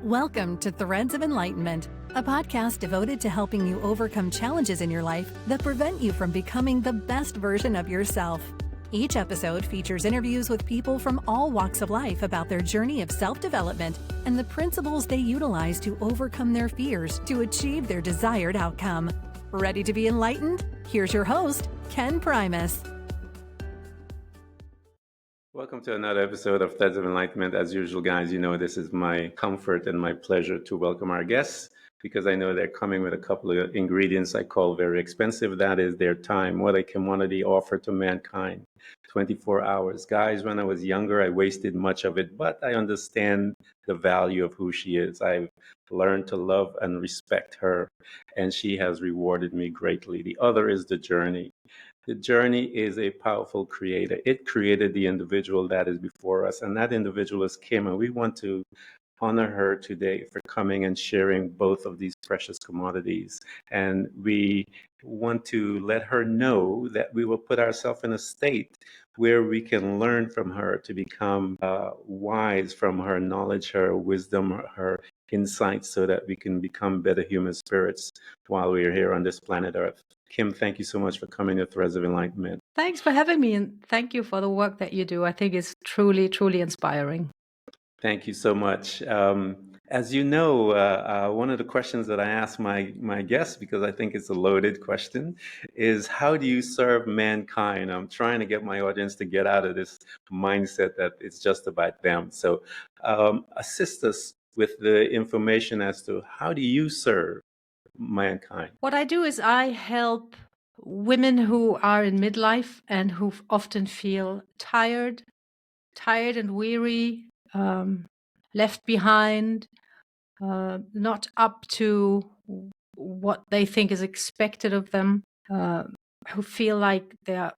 Welcome to Threads of Enlightenment, a podcast devoted to helping you overcome challenges in your life that prevent you from becoming the best version of yourself. Each episode features interviews with people from all walks of life about their journey of self-development and the principles they utilize to overcome their fears to achieve their desired outcome. Ready to be enlightened? Here's your host, Ken Primus. Welcome to another episode of Threads of Enlightenment. As usual, guys, you know this is my comfort and my pleasure to welcome our guests because I know they're coming with a couple of ingredients I call very expensive. That is their time, what a commodity offered to mankind. 24 hours. Guys, when I was younger, I wasted much of it, but I understand the value of who she is. I've learned to love and respect her, and she has rewarded me greatly. The other is the journey. The journey is a powerful creator. It created the individual that is before us, and that individual is Kim, and we want to honor her today for coming and sharing both of these precious commodities. And we want to let her know that we will put ourselves in a state where we can learn from her to become wise from her knowledge, her wisdom, her insights, so that we can become better human spirits while we are here on this planet Earth. Kim, thank you so much for coming to Threads of Enlightenment. Thanks for having me, and thank you for the work that you do. I think it's truly, truly inspiring. Thank you so much. As you know, one of the questions that I ask my guests, because I think it's a loaded question, is how do you serve mankind? I'm trying to get my audience to get out of this mindset that it's just about them. So assist us with the information as to how do you serve mankind? What I do is I help women who are in midlife and who often feel tired and weary, left behind, not up to what they think is expected of them, who feel like the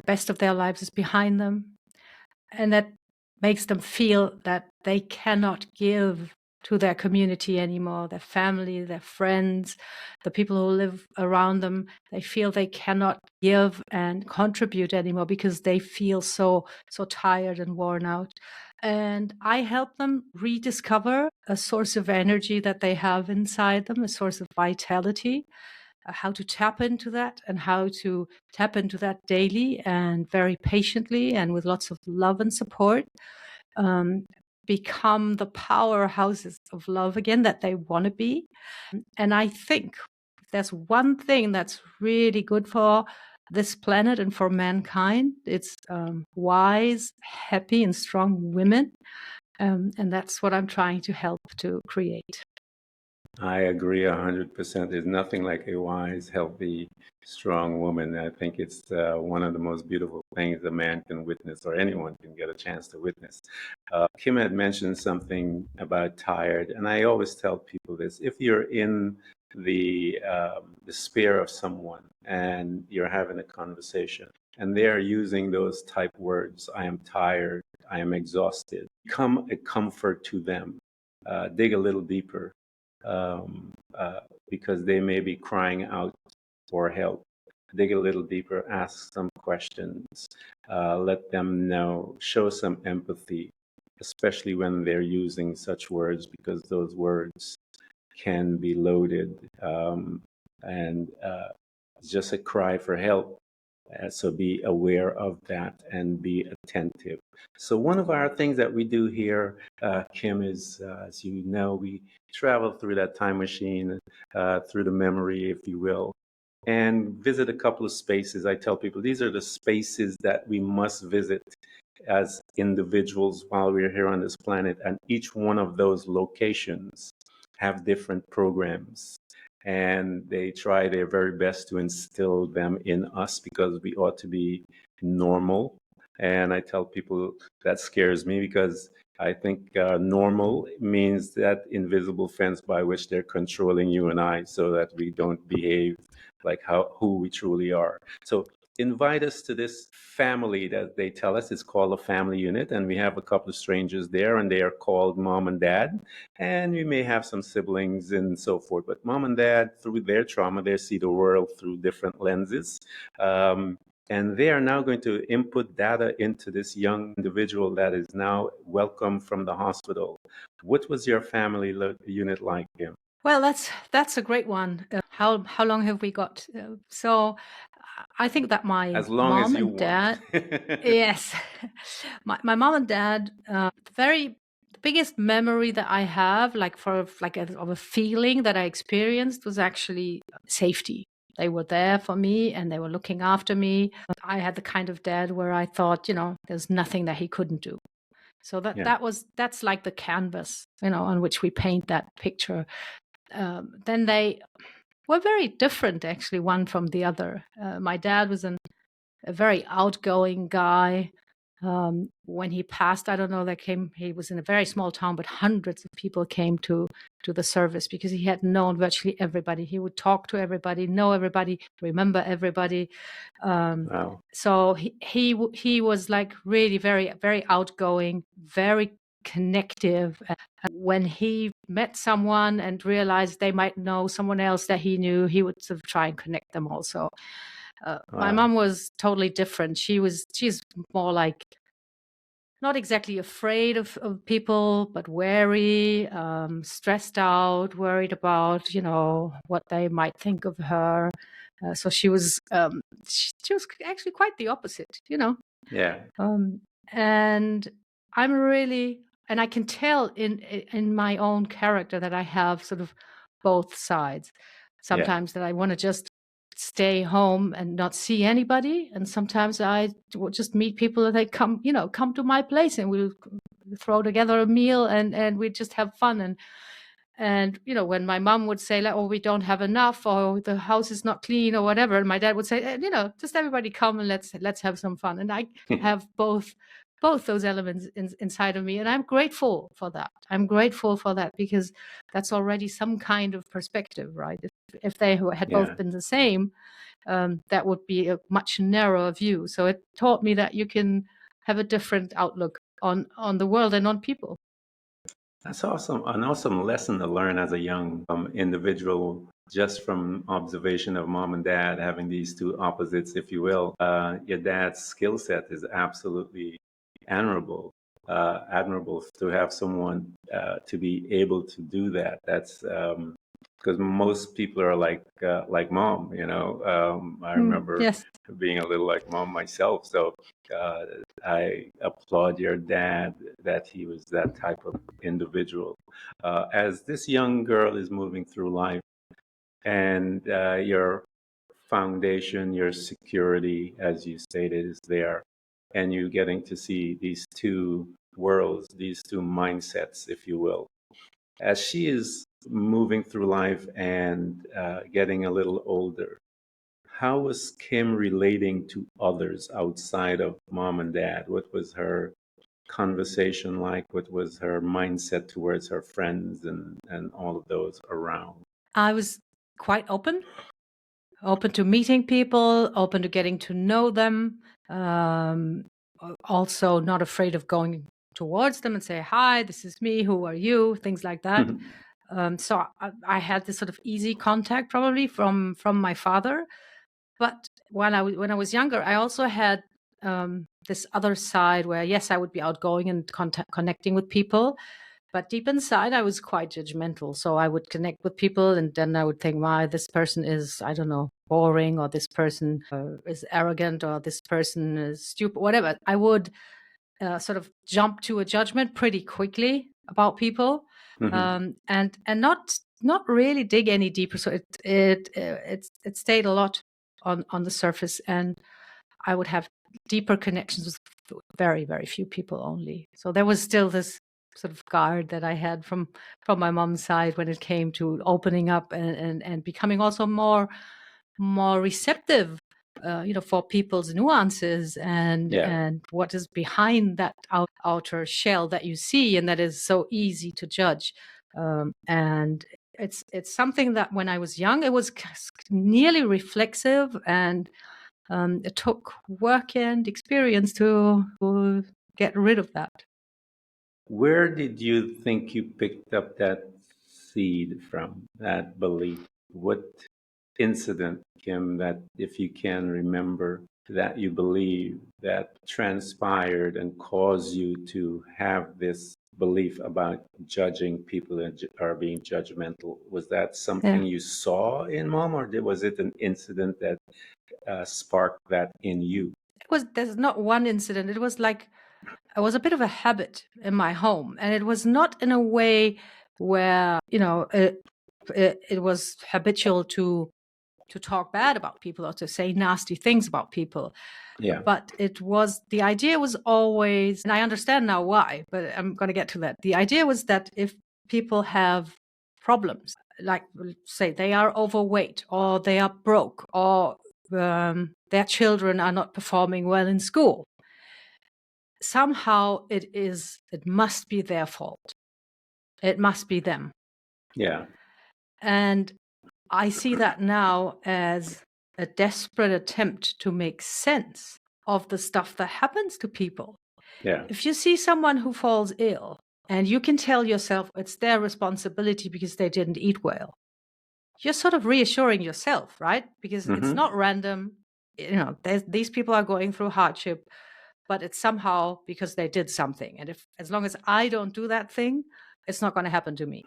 best of their lives is behind them, and that makes them feel that they cannot give to their community anymore, their family, their friends, the people who live around them. They feel they cannot give and contribute anymore because they feel so tired and worn out. And I help them rediscover a source of energy that they have inside them, a source of vitality, how to tap into that and how to tap into that daily and very patiently and with lots of love and support. Become the powerhouses of love again that they want to be. And I think if there's one thing that's really good for this planet and for mankind, it's wise, happy, and strong women. And that's what I'm trying to help to create. I agree 100%. There's nothing like a wise, healthy, strong woman. I think it's one of the most beautiful things a man can witness, or anyone can get a chance to witness. Kim had mentioned something about tired, and I always tell people this: if you're in the sphere of someone and you're having a conversation, and they're using those type words, I am tired, I am exhausted, become a comfort to them. Dig a little deeper. Because they may be crying out for help. Dig a little deeper, ask some questions, let them know, show some empathy, especially when they're using such words, because those words can be loaded, and it's just a cry for help. So be aware of that and be attentive. So one of our things that we do here, Kim, is, as you know, we travel through that time machine, through the memory, if you will, and visit a couple of spaces. I tell people these are the spaces that we must visit as individuals while we're here on this planet. And each one of those locations have different programs. And they try their very best to instill them in us because we ought to be normal. And I tell people that scares me because I think normal means that invisible fence by which they're controlling you and I so that we don't behave like who we truly are. So invite us to this family that they tell us is called a family unit, and we have a couple of strangers there, and they are called mom and dad, and we may have some siblings and so forth, but mom and dad, through their trauma, they see the world through different lenses. And they are now going to input data into this young individual that is now welcome from the hospital. What was your family unit like, Kim? Well, that's a great one. How long have we got? So I think that my As long as mom you and want. dad, yes, my mom and dad, the biggest memory that I have, like of a feeling that I experienced, was actually safety. They were there for me and they were looking after me. I had the kind of dad where I thought, there's nothing that he couldn't do. So Yeah. that's like the canvas, on which we paint that picture. Then they were very different, actually, one from the other. My dad was a very outgoing guy. When he passed, I don't know, he was in a very small town, but hundreds of people came to the service because he had known virtually everybody. He would talk to everybody, know everybody, remember everybody. Wow. So he was like really very, very outgoing, very connective. When he met someone and realized they might know someone else that he knew, he would sort of try and connect them also. My Wow. mom was totally different. She's more like not exactly afraid of people, but wary, stressed out, worried about, what they might think of her. So she was actually quite the opposite, Yeah. And and I can tell in my own character that I have sort of both sides. Yeah. Sometimes that I want to just stay home and not see anybody, and sometimes I will just meet people and they come to my place and we'll throw together a meal and we just have fun. And when my mom would say, like, oh, we don't have enough, or the house is not clean, or whatever, and my dad would say, just everybody come and let's have some fun. And I have both those elements inside of me, and I'm grateful for that. I'm grateful for that because that's already some kind of perspective, right? If they had Yeah. both been the same, that would be a much narrower view. So it taught me that you can have a different outlook on the world and on people. That's awesome. An awesome lesson to learn as a young individual, just from observation of mom and dad having these two opposites, if you will. Your dad's skill set is absolutely admirable. Admirable to have someone to be able to do that. That's because most people are like mom. I remember Yes. being a little like mom myself. So uh, I applaud your dad that he was that type of individual. As this young girl is moving through life, and your foundation, your security, as you stated, is there, and you're getting to see these two worlds, these two mindsets, if you will. As she is moving through life and getting a little older, how was Kim relating to others outside of mom and dad? What was her conversation like? What was her mindset towards her friends and all of those around? I was quite open to meeting people, open to getting to know them. Also not afraid of going towards them and say, hi, this is me, who are you, things like that. So I had this sort of easy contact probably from my father. But when I was younger, I also had this other side where, yes, I would be outgoing and connecting with people. But deep inside, I was quite judgmental. So I would connect with people and then I would think, wow, this person is, I don't know, boring, or this person is arrogant, or this person is stupid, whatever. I would sort of jump to a judgment pretty quickly about people, and not really dig any deeper. So it stayed a lot on the surface, and I would have deeper connections with very, very few people only. So there was still this sort of guard that I had from my mom's side when it came to opening up and becoming also more receptive, for people's nuances and Yeah. what is behind that outer shell that you see and that is so easy to judge. And it's something that when I was young, it was nearly reflexive, and it took work and experience to get rid of that. Where did you think you picked up that seed from, that belief? What incident, Kim, that if you can remember, that you believe that transpired and caused you to have this belief about judging people or being judgmental? Was that something Yeah. you saw in mom, or was it an incident that sparked that in you? There's not one incident. It was a bit of a habit in my home, and it was not in a way where, it was habitual to talk bad about people or to say nasty things about people. Yeah. But the idea was always, and I understand now why, but I'm going to get to that. The idea was that if people have problems, like say they are overweight or they are broke or their children are not performing well in school, somehow it must be their fault. It must be them. Yeah. And I see that now as a desperate attempt to make sense of the stuff that happens to people. Yeah. If you see someone who falls ill and you can tell yourself it's their responsibility because they didn't eat well, you're sort of reassuring yourself, right? Because it's not random. These people are going through hardship, but it's somehow because they did something. And as long as I don't do that thing, it's not going to happen to me.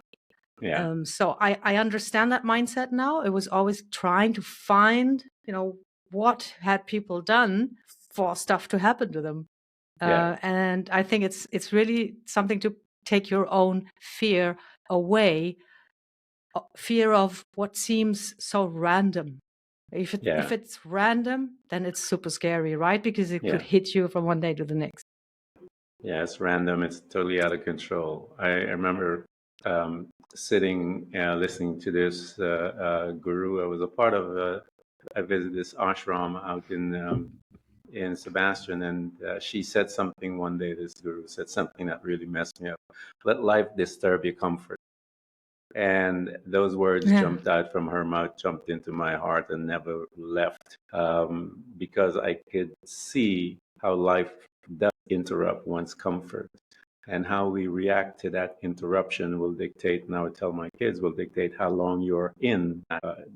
Yeah. So I understand that mindset now. It was always trying to find, what had people done for stuff to happen to them. Yeah. And I think it's really something to take your own fear away, fear of what seems so random. If it's random, then it's super scary, right? Because it could hit you from one day to the next. Yeah, it's random. It's totally out of control. I remember sitting, listening to this guru. I was a part of. I visited this ashram out in Sebastian, and she said something one day. This guru said something that really messed me up. Let life disturb your comfort. And those words jumped out from her mouth, jumped into my heart, and never left, because I could see how life does interrupt one's comfort. And how we react to that interruption will dictate, and I would tell my kids, will dictate how long you're in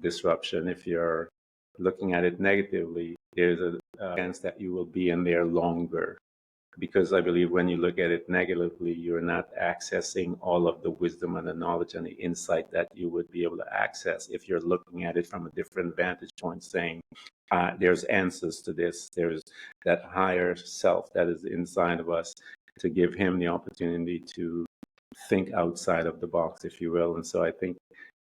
disruption. If you're looking at it negatively, there's a chance that you will be in there longer. Because I believe when you look at it negatively, you're not accessing all of the wisdom and the knowledge and the insight that you would be able to access if you're looking at it from a different vantage point, saying, there's answers to this. There's that higher self that is inside of us, to give him the opportunity to think outside of the box, if you will. And so I think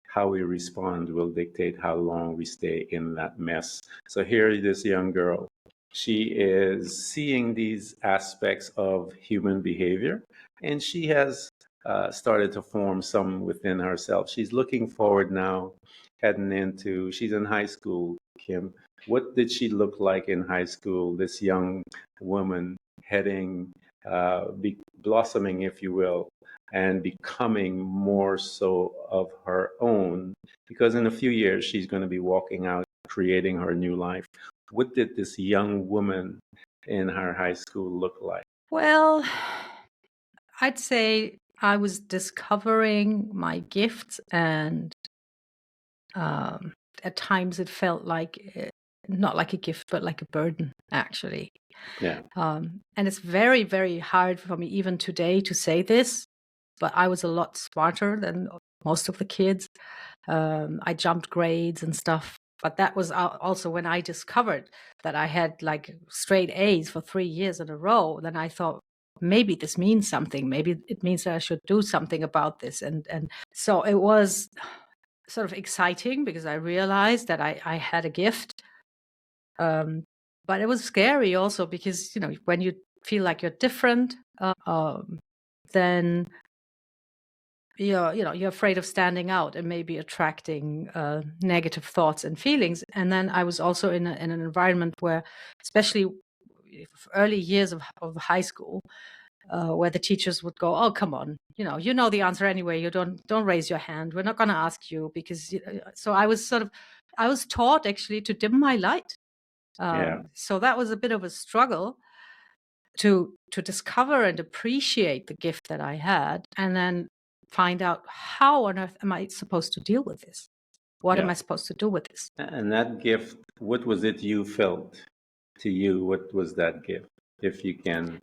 how we respond will dictate how long we stay in that mess. So here, this young girl, she is seeing these aspects of human behavior, and she has started to form some within herself. She's looking forward now, she's in high school, Kim. What did she look like in high school, this young woman heading, blossoming, if you will, and becoming more so of her own? Because in a few years, she's going to be walking out, creating her new life. What did this young woman in her high school look like? Well, I'd say I was discovering my gifts, and at times it felt like not like a gift, but like a burden, actually. Yeah. And it's very, very hard for me even today to say this, but I was a lot smarter than most of the kids. I jumped grades and stuff. But that was also when I discovered that I had like straight A's for 3 years in a row. Then I thought, maybe this means something. Maybe it means that I should do something about this. And so it was sort of exciting because I realized that I had a gift. But it was scary also because, when you feel like you're different, then you're afraid of standing out and maybe attracting negative thoughts and feelings. And then I was also in an environment where, especially early years of high school, where the teachers would go, "Oh, come on, you know the answer anyway. You don't raise your hand. We're not going to ask you because." So I was taught actually to dim my light. So that was a bit of a struggle to discover and appreciate the gift that I had, and then find out how on earth am I supposed to deal with this? What am I supposed to do with this? And that gift, what was it you felt to you, what was that gift? If you can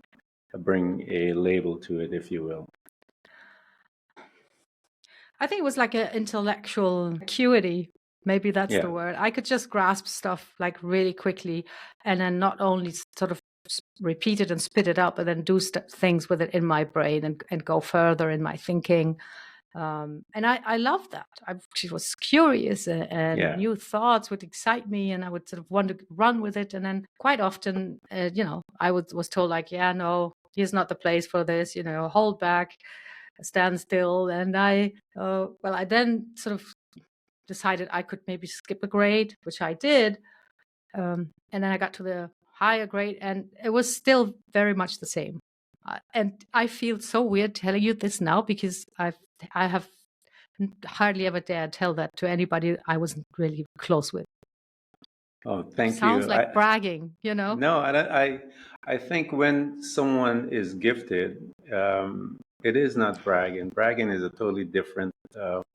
bring a label to it, if you will. I think it was like an intellectual acuity. Maybe that's the word. I could just grasp stuff like really quickly, and then not only sort of repeat it and spit it out, but then do things with it in my brain and go further in my thinking. And I love that. She was curious, and new thoughts would excite me, and I would sort of want to run with it. And then quite often, I was told like, yeah, no, here's not the place for this, hold back, stand still. And I then sort of decided I could maybe skip a grade, which I did. And then I got to the higher grade, and it was still very much the same. And I feel so weird telling you this now, because I have hardly ever dared tell that to anybody I wasn't really close with. Oh, thank you. Sounds like bragging, No, I think when someone is gifted, it is not bragging. Bragging is a totally different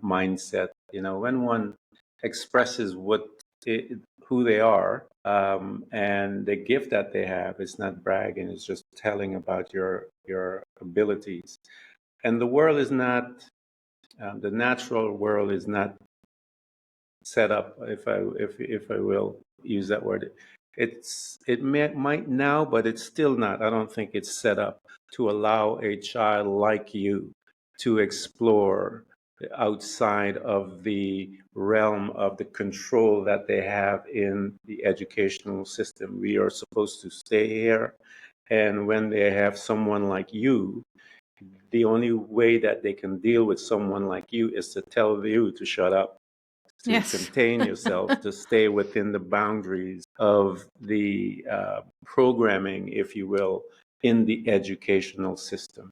mindset. When one expresses who they are, and the gift that they have, it's not bragging. It's just telling about your abilities. And the world is not, the natural world is not set up, if I will use that word. Might now, but it's still not. I don't think it's set up to allow a child like you to explore outside of the realm of the control that they have in the educational system. We are supposed to stay here, and when they have someone like you, the only way that they can deal with someone like you is to tell you to shut up, to contain yourself, to stay within the boundaries of the programming, if you will, in the educational system.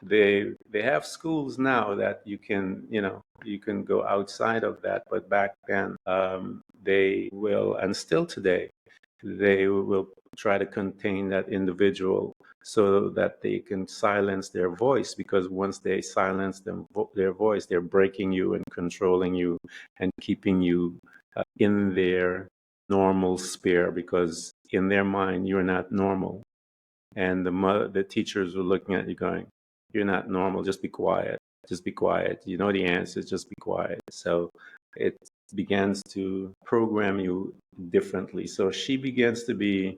They have schools now that you can go outside of that, but back then they will, and still today, they will try to contain that individual so that they can silence their voice, because once they silence their voice, they're breaking you and controlling you and keeping you in their normal sphere, because in their mind, you're not normal. And the teachers were looking at you going, you're not normal, just be quiet. Just be quiet. You know the answers, just be quiet. So it begins to program you differently. So she begins to be,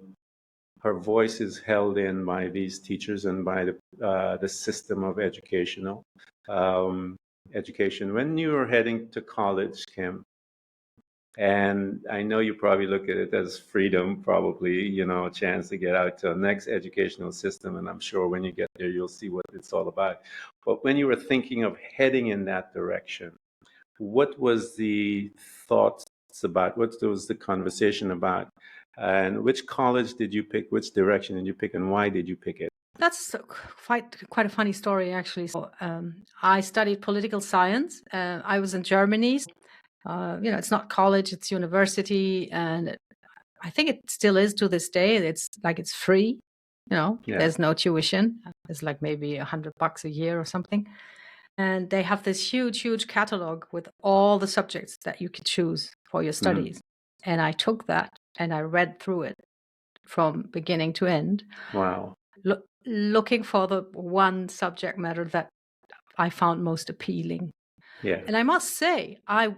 her voice is held in by these teachers and by the system of education. When you are heading to college, Kim, and I know you probably look at it as freedom, probably, a chance to get out to the next educational system. And I'm sure when you get there, you'll see what it's all about. But when you were thinking of heading in that direction, what was the thoughts about? What was the conversation about? And which college did you pick? Which direction did you pick? And why did you pick it? That's quite a funny story, actually. So, I studied political science. I was in Germany. It's not college, it's university, and I think it still is to this day. It's free, there's no tuition. It's like maybe $100 a year or something. And they have this huge catalog with all the subjects that you could choose for your studies. And I took that and I read through it from beginning to end. Wow. Looking for the one subject matter that I found most appealing. Yeah. And I must say, I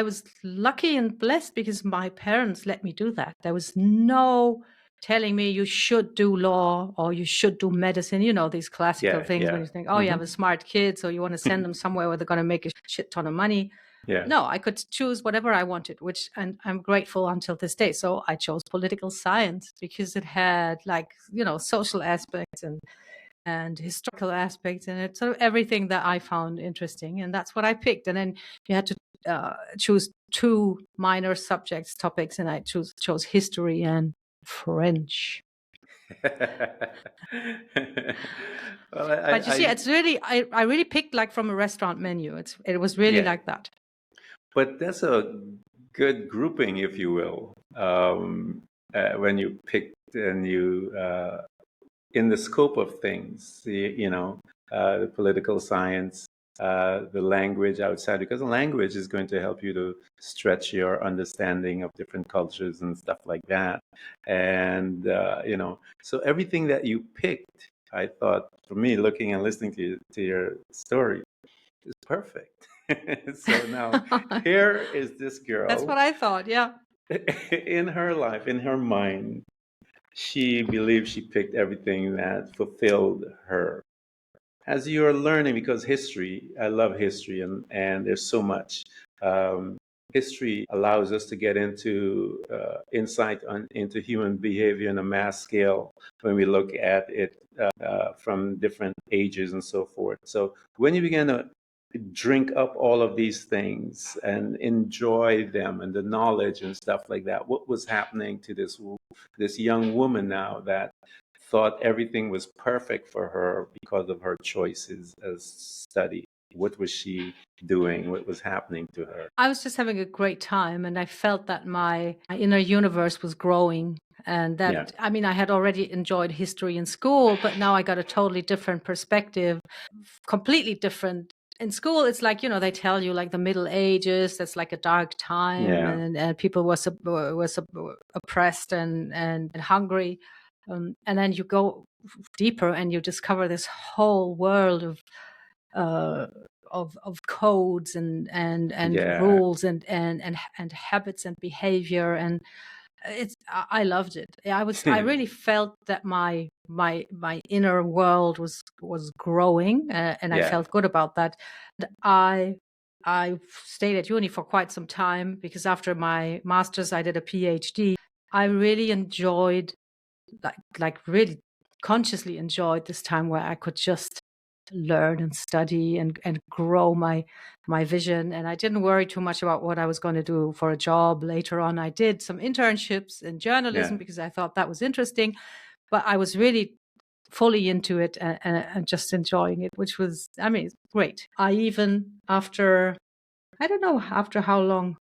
was lucky and blessed because my parents let me do that. There was no telling me you should do law or you should do medicine. These classical things when you think, you have a smart kid, so you want to send them somewhere where they're going to make a shit ton of money. Yeah. No, I could choose whatever I wanted, and I'm grateful until this day. So I chose political science because it had social aspects and historical aspects, and it's sort of everything that I found interesting, and that's what I picked. And then you had to choose two minor topics, and I chose history and French. But you see, it's really I really picked from a restaurant menu. It was really like that. But that's a good grouping, if you will, when you picked and you in the scope of things, the political science the language outside, because the language is going to help you to stretch your understanding of different cultures and stuff like that. And, so everything that you picked, I thought, for me, looking and listening to your story, is perfect. So now here is this That's girl what I thought. Yeah. in her life, in her mind, she believed she picked everything that fulfilled her. As you're learning, because history, I love history, and there's so much. Um, History allows us to get into insight into human behavior on a mass scale when we look at it from different ages and so forth. So when you begin to drink up all of these things and enjoy them and the knowledge and stuff like that, what was happening to this young woman now that thought everything was perfect for her because of her choices as study? What was she doing? What was happening to her? I was just having a great time, and I felt that my inner universe was growing. And Yeah, that, I mean, I had already enjoyed history in school, but now I got a totally different perspective, completely different. In school, it's like, they tell you like the Middle Ages, that's like a dark time, yeah, and people were oppressed and hungry. And then you go deeper and you discover this whole world uh, of codes and yeah. rules and habits and behavior, and I loved it. I really felt that my inner world was growing, and I Yeah, felt good about that. And I stayed at uni for quite some time, because after my master's I did a PhD. I really enjoyed, like really consciously enjoyed this time where I could just learn and study and grow my vision. And I didn't worry too much about what I was going to do for a job later on. I did some internships in journalism yeah, because I thought that was interesting, but I was really fully into it and just enjoying it, which was, I mean, it's great. I even, after, I don't know after how long,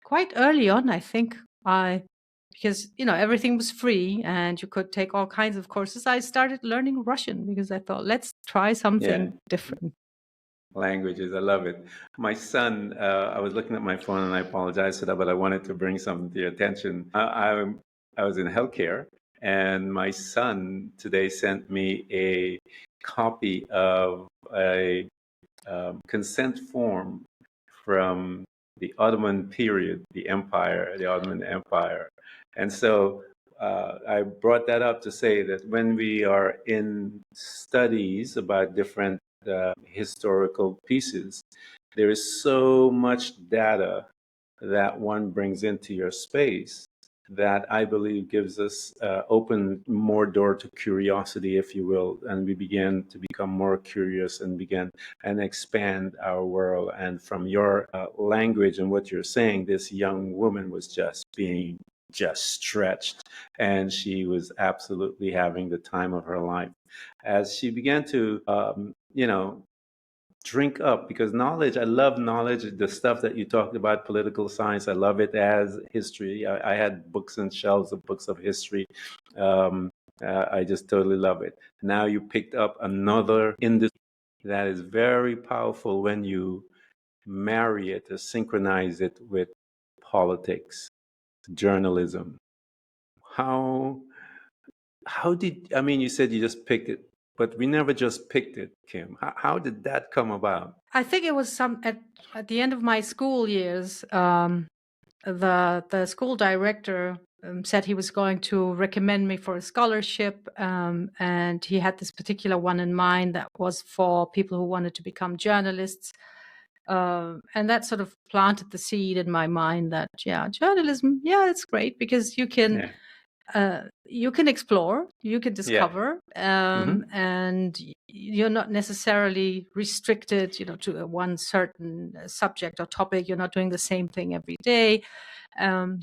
quite early on, I think, because everything was free and you could take all kinds of courses, I started learning Russian because I thought, let's try yeah. something different. Languages, I love it. My son, I was looking at my phone, and I apologize for that, but I wanted to bring something to your attention. I was in healthcare, and my son today sent me a copy of a consent form from the Ottoman period, the Ottoman Empire. And so I brought that up to say that when we are in studies about different historical pieces, there is so much data that one brings into your space that I believe gives us open more door to curiosity, if you will, and we begin to become more curious and begin and expand our world. And from your language and what you're saying, this young woman was just stretched, and she was absolutely having the time of her life as she began to drink up, because knowledge, I love knowledge, the stuff that you talked about, political science, I love it. As history, I had books and shelves of books of history. um, I just totally love it. Now you picked up another industry that is very powerful when you marry it or synchronize it with politics, journalism. how how did, I mean, you said you just picked it, but we never just picked it, Kim. How did that come about? I think it was at the end of my school years. The school director said he was going to recommend me for a scholarship, and he had this particular one in mind that was for people who wanted to become journalists. And that sort of planted the seed in my mind that, yeah, journalism, yeah, it's great because Yeah, you can explore, you can yeah. discover, Hmm. and you're not necessarily restricted, to one certain subject or topic. You're not doing the same thing every day.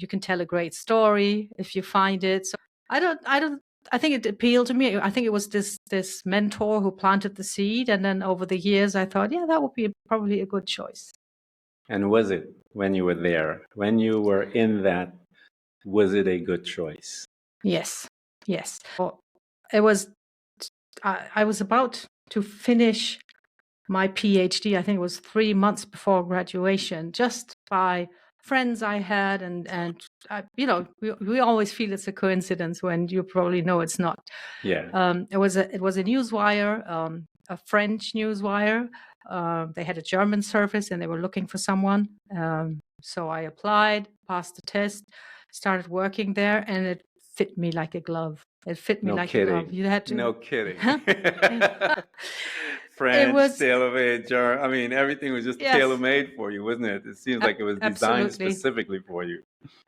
You can tell a great story if you find it. So I think it appealed to me. I think it was this mentor who planted the seed, and then over the years, I thought, yeah, that would be probably a good choice. And was it, when you were there, when you were in that, was it a good choice? Yes, yes. Well, it was. I was about to finish my PhD. I think it was 3 months before graduation, just by friends I had, and we always feel it's a coincidence when you probably know it's not. Yeah. It was a newswire, a French newswire. They had a German service and they were looking for someone. So I applied, passed the test, started working there, and it fit me like a glove. It fit me No like a glove. kidding. You had to. No kidding. It French, was, tailor-made, I mean, everything was just yes, tailor-made for you, wasn't it? It seems like it was designed absolutely. specifically for you.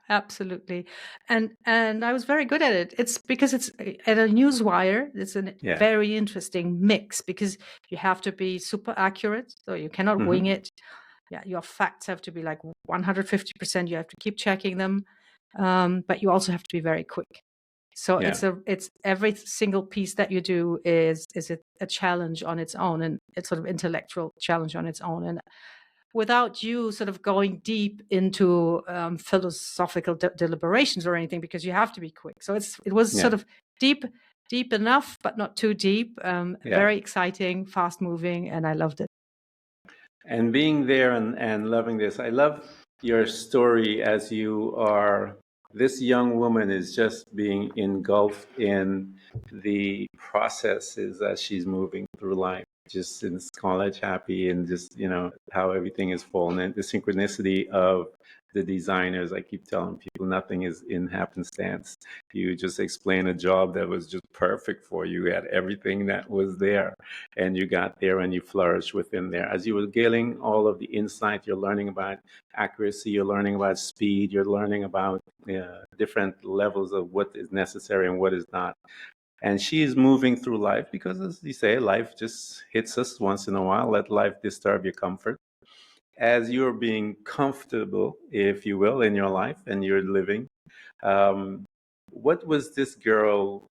Absolutely. And I was very good at it. It's because it's at a newswire, it's a Yeah. very interesting mix because you have to be super accurate, so you cannot wing Mhm. it. Yeah, your facts have to be like 150%. You have to keep checking them, but you also have to be very quick. So Yeah. it's every single piece that you do is a challenge on its own, and it's sort of intellectual challenge on its own. And without you sort of going deep into philosophical deliberations or anything, because you have to be quick. So it was Yeah. sort of deep enough, but not too deep. Yeah. Very exciting, fast moving, and I loved it. And being there and loving this, I love your story as you are. This young woman is just being engulfed in the processes as she's moving through life, just in college happy, and just, how everything is falling, and the synchronicity of the designers. I keep telling people nothing is in happenstance. You just explain a job that was just perfect for you. You had everything that was there, and you got there and you flourished within there. As you were gaining all of the insight, you're learning about accuracy, you're learning about speed, you're learning about different levels of what is necessary and what is not. And she is moving through life because, as you say, life just hits us once in a while. Let life disturb your comfort. As you're being comfortable, if you will, in your life and you're living, um, what was this girl,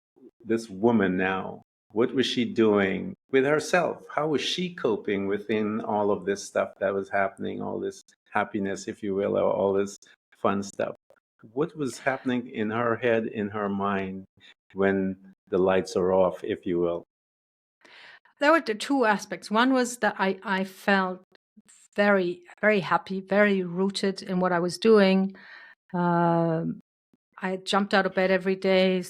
this woman now, what was she doing with herself? How was she coping within all of this stuff that was happening, all this happiness, if you will, or all this fun stuff? What was happening in her head, in her mind, when the lights are off, if you will? There were the two aspects. One was that I felt very, very happy, very rooted in what I was doing. I jumped out of bed every day,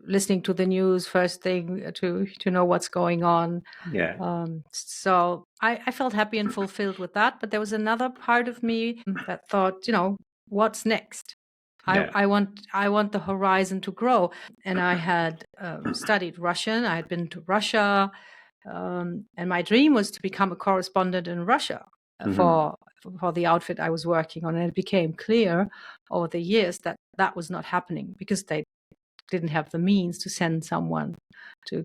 listening to the news first thing to know what's going on. Yeah. So I felt happy and fulfilled with that. But there was another part of me that thought, what's next? Yeah. I want the horizon to grow. And I had studied Russian. I had been to Russia. And my dream was to become a correspondent in Russia Mhm. for the outfit I was working on. And it became clear over the years that that was not happening because they didn't have the means to send someone to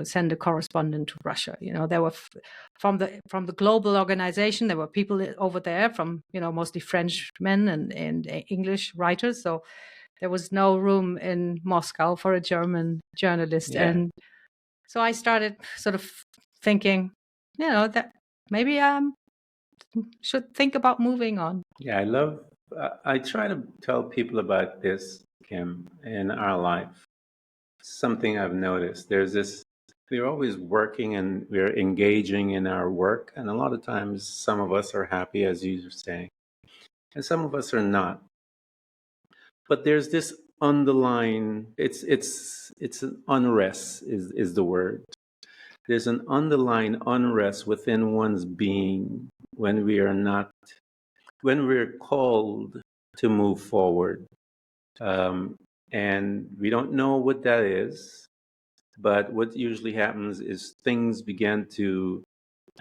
send a correspondent to Russia. There were from the global organization, there were people over there from mostly French men and English writers. So there was no room in Moscow for a German journalist. Yeah. And so I started sort of thinking, that maybe I should think about moving on. Yeah, I try to tell people about this, Kim, in our life. Something I've noticed. We're always working and we're engaging in our work. And a lot of times, some of us are happy, as you were saying, and some of us are not. But there's this underlying, it's an unrest is the word. There's an underlying unrest within one's being when we're called to move forward. Um, and we don't know what that is, but what usually happens is things begin to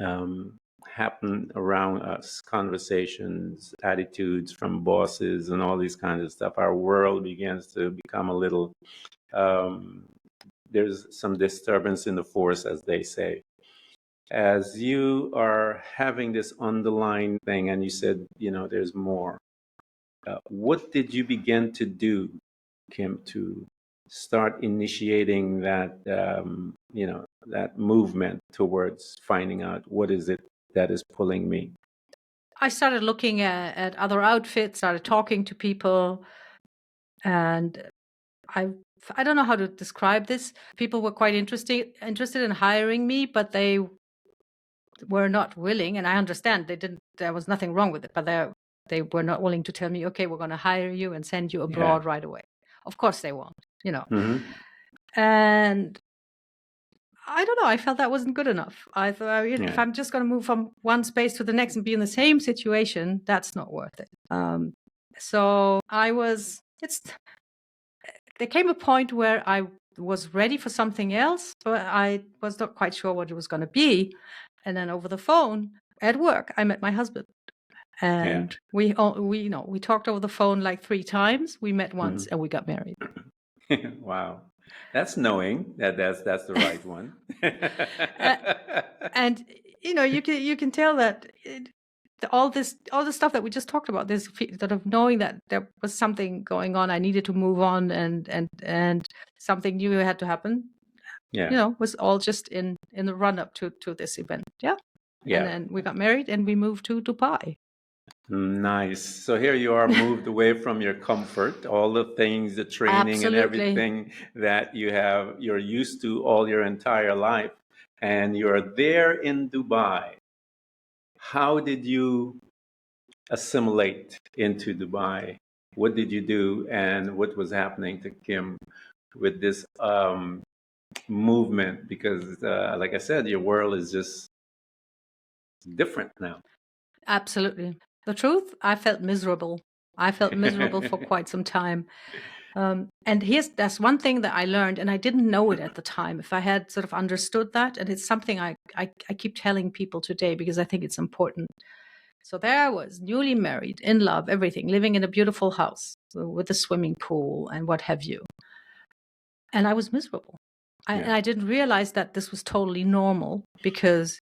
um, happen around us, conversations, attitudes from bosses, and all these kinds of stuff. Our world begins to become a little, um, there's some disturbance in the force, as they say. As you are having this underlying thing, and you said, there's more. What did you begin to do, Kim, to start initiating that movement towards finding out what is it that is pulling me? I started looking at other outfits, started talking to people, and I don't know how to describe this. People were quite interested in hiring me, but they were not willing, and I understand there was nothing wrong with it, but they were not willing to tell me, okay, we're going to hire you and send you abroad right away. Of course they won't, Mm-hmm. And I don't know, I felt that wasn't good enough. I thought, if I'm just going to move from one space to the next and be in the same situation, that's not worth it. So there came a point where I was ready for something else, but I was not quite sure what it was going to be. And then over the phone at work, I met my husband, and we talked over the phone like 3 times. We met once, and we got married. Wow, that's knowing that's the right one. And you can tell that all the stuff that we just talked about, this sort of knowing that there was something going on, I needed to move on, and something new had to happen. Was all just in the run up to this event. And then we got married and we moved to Dubai. Nice. So here you are, moved away from your comfort, all the things, the training and everything that you're used to all your entire life, and you're there in Dubai. How did you assimilate into Dubai? What did you do, and what was happening to Kim with this movement? Because like I said, your world is just different now. Absolutely. The truth, I felt miserable. I felt miserable for quite some time. And that's one thing that I learned, and I didn't know it at the time. If I had sort of understood that, and it's something I keep telling people today because I think it's important. So there I was, newly married, in love, everything, living in a beautiful house with a swimming pool and what have you. And I was miserable. And I didn't realize that this was totally normal because,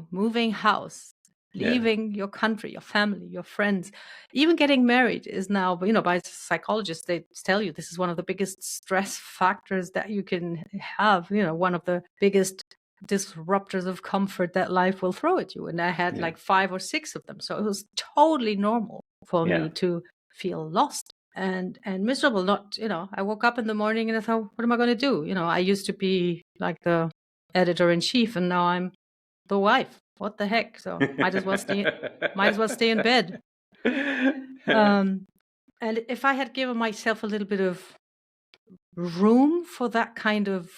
moving house, leaving your country, your family, your friends, even getting married is now, by psychologists, they tell you this is one of the biggest stress factors that you can have, one of the biggest disruptors of comfort that life will throw at you. And I had like 5 or 6 of them. So it was totally normal for me to feel lost and miserable. Not, I woke up in the morning and I thought, what am I going to do? I used to be like the editor-in-chief, and now I'm the wife. What the heck? So might as well stay in bed. And if I had given myself a little bit of room for that kind of,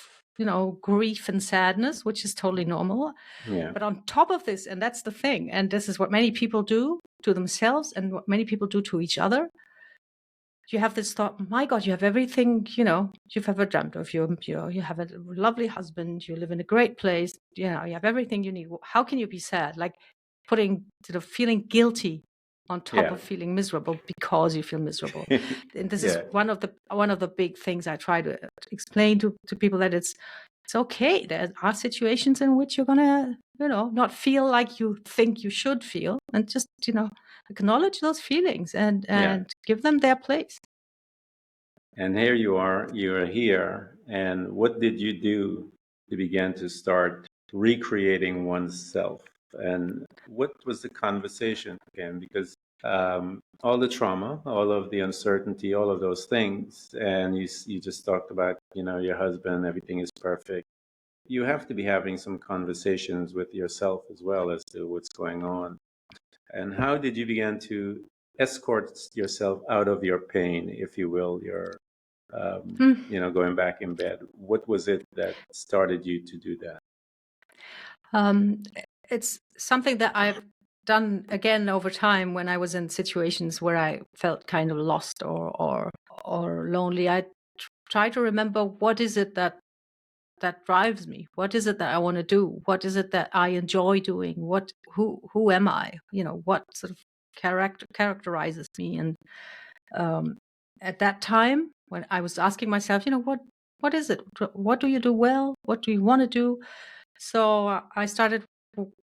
grief and sadness, which is totally normal. But on top of this, and that's the thing, and this is what many people do to themselves and what many people do to each other, you have this thought, my God, you have everything, you've ever dreamt of. You have a lovely husband, you live in a great place, you have everything you need. How can you be sad? Like putting sort of feeling guilty on top of feeling miserable because you feel miserable. And this is one of the big things I try to explain to people, that it's okay. There are situations in which you're gonna, not feel like you think you should feel, and just, acknowledge those feelings and give them their place. And here you're here. And what did you do to begin to start recreating oneself? And what was the conversation again? Because all the trauma, all of the uncertainty, all of those things, and you just talked about, your husband, everything is perfect. You have to be having some conversations with yourself as well as to what's going on. And how did you begin to escort yourself out of your pain, if you will, your going back in bed? What was it that started you to do that? It's something that I've done again over time when I was in situations where I felt kind of lost or lonely. I try to remember, what is it that drives me? What is it that I want to do? What is it that I enjoy doing? Who am I? What sort of characterizes me? And at that time, when I was asking myself, what is it? What do you do well? What do you want to do? So I started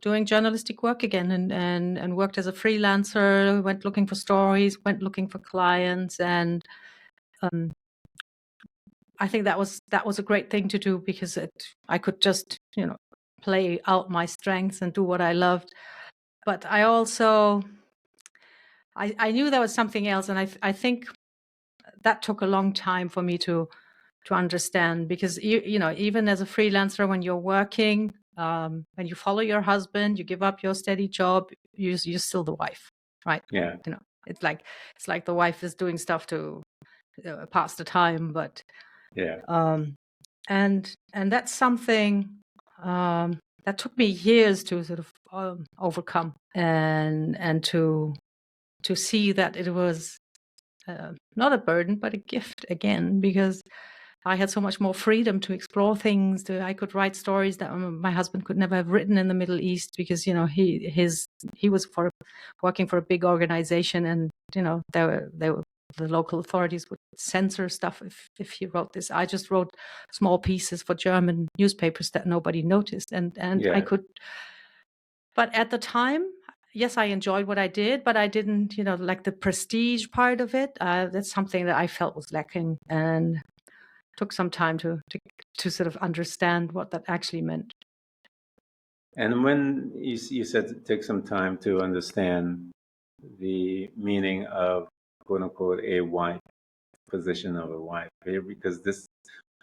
doing journalistic work again and worked as a freelancer, went looking for stories, went looking for clients. And I think that was a great thing to do, because I could just, play out my strengths and do what I loved. But I also, I knew there was something else. And I think that took a long time for me to understand, because, even as a freelancer, when you're working, When you follow your husband, you give up your steady job, you're still the wife, right? Yeah. It's like the wife is doing stuff to pass the time, but Yeah. and that's something that took me years to sort of overcome, and to see that it was not a burden but a gift again, because I had so much more freedom to explore things. I could write stories that my husband could never have written in the Middle East, because he was working for a big organization, and the local authorities would censor stuff if he wrote this. I just wrote small pieces for German newspapers that nobody noticed, and Yeah. I could. But at the time, yes, I enjoyed what I did, but I didn't, like the prestige part of it. That's something that I felt was lacking, and took some time to sort of understand what that actually meant. And when you said it takes some time to understand the meaning of quote unquote a wife, position of a wife here, because this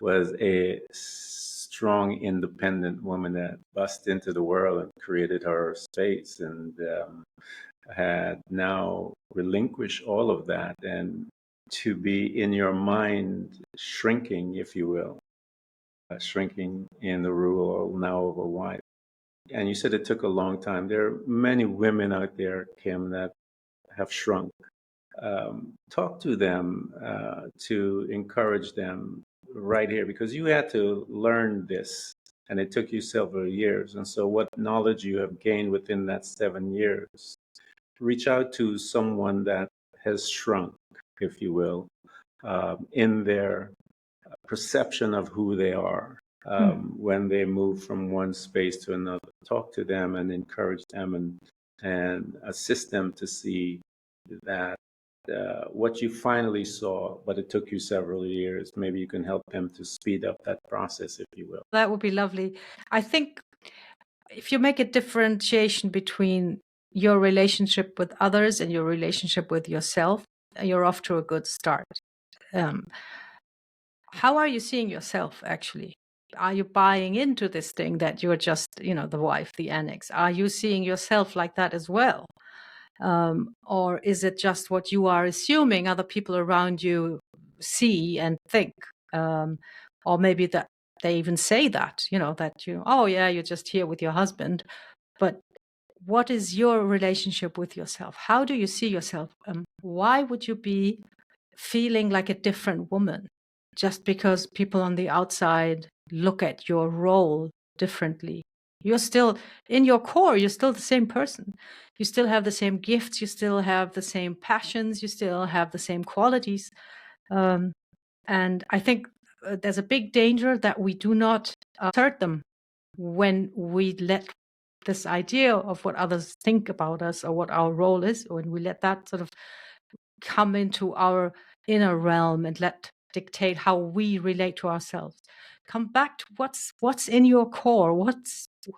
was a strong, independent woman that bust into the world and created her space, and had now relinquished all of that, and to be in your mind shrinking, if you will, shrinking in the role now of a wife. And you said it took a long time. There are many women out there, Kim, that have shrunk. Talk to them to encourage them right here, because you had to learn this and it took you several years. And so, what knowledge you have gained within that 7 years, reach out to someone that has shrunk, if you will, in their perception of who they are. When they move from one space to another, talk to them and encourage them, and assist them to see that what you finally saw, but it took you several years. Maybe you can help them to speed up that process, if you will. That would be lovely. I think if you make a differentiation between your relationship with others and your relationship with yourself, you're off to a good start. How are you seeing yourself, actually? Are you buying into this thing that you're just, the wife, the annex? Are you seeing yourself like that as well? Or is it just what you are assuming other people around you see and think? Or maybe that they even say that, oh yeah, you're just here with your husband. But what is your relationship with yourself? How do you see yourself? Why would you be feeling like a different woman just because people on the outside look at your role differently? You're still, in your core, you're still the same person. You still have the same gifts, you still have the same passions, you still have the same qualities. And I think there's a big danger that we do not assert them when we let this idea of what others think about us or what our role is, when we let that sort of come into our inner realm and let dictate how we relate to ourselves. Come back to what's in your core.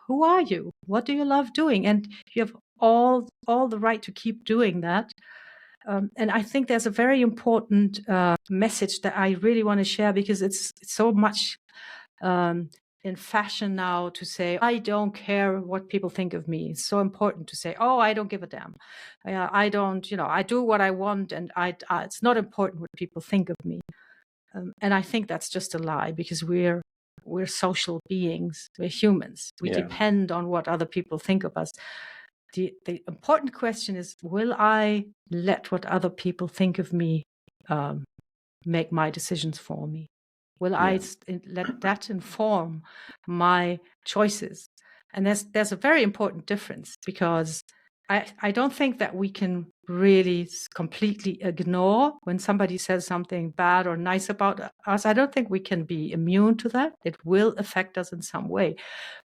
Who are you? What do you love doing? And you have all the right to keep doing that. And I think there's a very important message that I really want to share, because it's so much in fashion now to say, I don't care what people think of me. It's so important to say, oh, I don't give a damn. I don't, I do what I want, and it's not important what people think of me. And I think that's just a lie, because we're social beings. We're humans. We depend on what other people think of us. The important question is, will I let what other people think of me make my decisions for me? Will I let that inform my choices? And there's a very important difference, because I don't think that we can really completely ignore when somebody says something bad or nice about us. I don't think we can be immune to that. It will affect us in some way,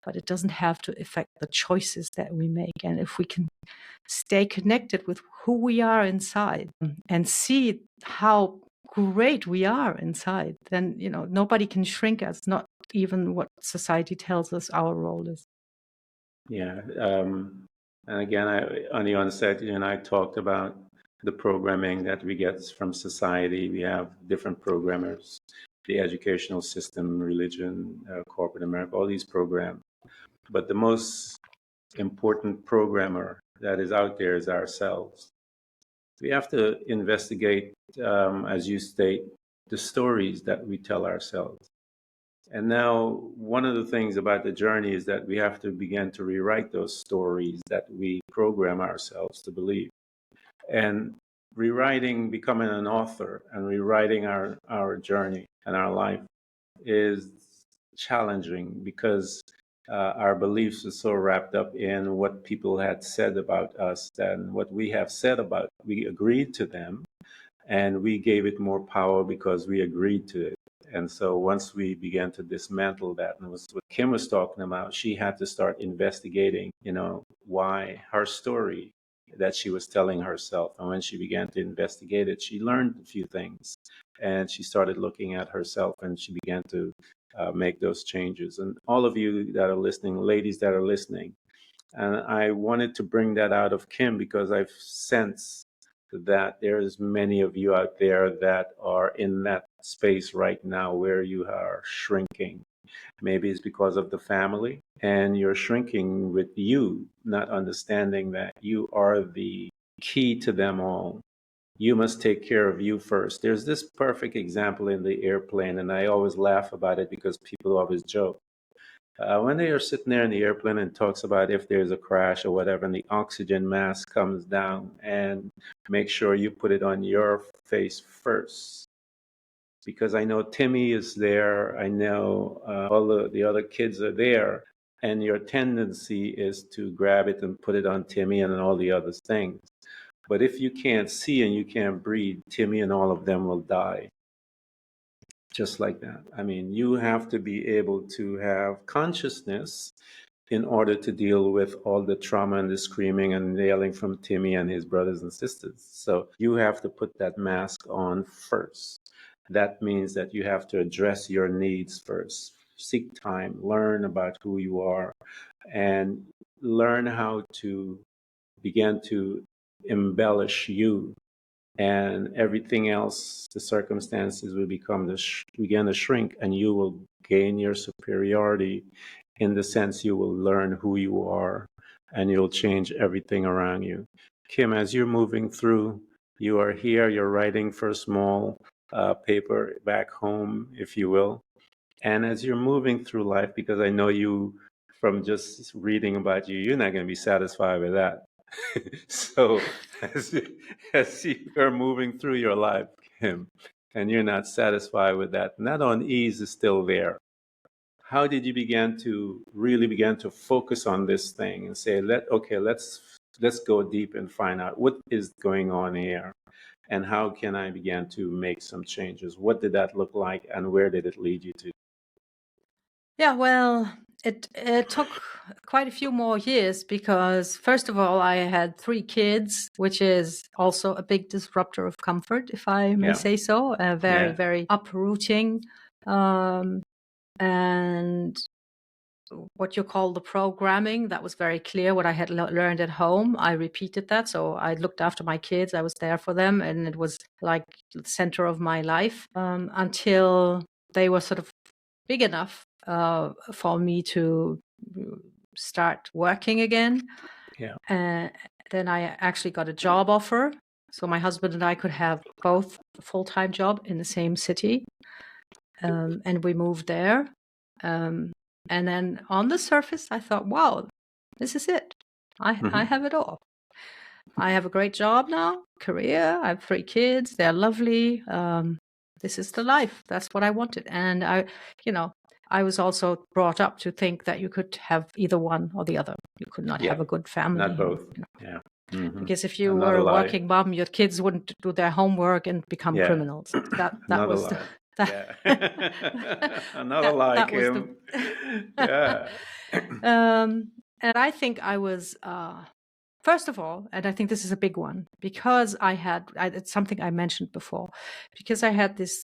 but it doesn't have to affect the choices that we make. And if we can stay connected with who we are inside and see how great we are inside, then nobody can shrink us, not even what society tells us our role is. Yeah. And again, on the onset, you and I talked about the programming that we get from society. We have different programmers, the educational system, religion, corporate America, all these programs. But the most important programmer that is out there is ourselves. We have to investigate, as you state, the stories that we tell ourselves. And now, one of the things about the journey is that we have to begin to rewrite those stories that we program ourselves to believe. And rewriting, becoming an author and rewriting our journey and our life is challenging because our beliefs are so wrapped up in what people had said about us and what we have said about. We agreed to them and we gave it more power because we agreed to it. And so once we began to dismantle that, and was what Kim was talking about, she had to start investigating, why her story that she was telling herself. And when she began to investigate it, she learned a few things and she started looking at herself and she began to make those changes. And all of you that are listening, ladies that are listening, and I wanted to bring that out of Kim because I've sensed that there's many of you out there that are in that space right now where you are shrinking. Maybe it's because of the family and you're shrinking with you, not understanding that you are the key to them all. You must take care of you first. There's this perfect example in the airplane, and I always laugh about it because people always joke. When they are sitting there in the airplane and talks about if there's a crash or whatever, and the oxygen mask comes down, and make sure you put it on your face first. Because I know Timmy is there, I know all the other kids are there, and your tendency is to grab it and put it on Timmy and all the other things. But if you can't see and you can't breathe, Timmy and all of them will die. Just like that. I mean, you have to be able to have consciousness in order to deal with all the trauma and the screaming and yelling from Timmy and his brothers and sisters. So you have to put that mask on first. That means that you have to address your needs first. Seek time, learn about who you are, and learn how to begin to embellish you, and everything else, the circumstances will begin to shrink, and you will gain your superiority in the sense you will learn who you are and you'll change everything around you. Kim, as you're moving through, you are here, you're writing for a small paper back home, if you will. And as you're moving through life, because I know you, from just reading about you, you're not going to be satisfied with that. So as you are moving through your life, Kim, and you're not satisfied with that, and that unease is still there. How did you really begin to focus on this thing and say, let's go deep and find out what is going on here, and how can I begin to make some changes? What did that look like, and where did it lead you to? Yeah, well, it took quite a few more years because, first of all, I had 3 kids, which is also a big disruptor of comfort, if I may Yeah. say so. Very, Yeah. very uprooting. And what you call the programming, that was very clear what I had learned at home. I repeated that. So I looked after my kids, I was there for them, and it was like the center of my life until they were sort of big enough for me to start working again. Yeah. Then I actually got a job offer. So my husband and I could have both a full-time job in the same city. And we moved there. And then on the surface, I thought, wow, this is it. I have it all. I have a great job now, career. I have 3 kids. They're lovely. This is the life. That's what I wanted. And I was also brought up to think that you could have either one or the other. You could not have a good family. Not both. Yeah. Mm-hmm. Because if you were a working mom, your kids wouldn't do their homework and become criminals. That was lie. Another lie, Kim. Yeah. And I think I was, first of all, and I think this is a big one, because it's something I mentioned before, because I had this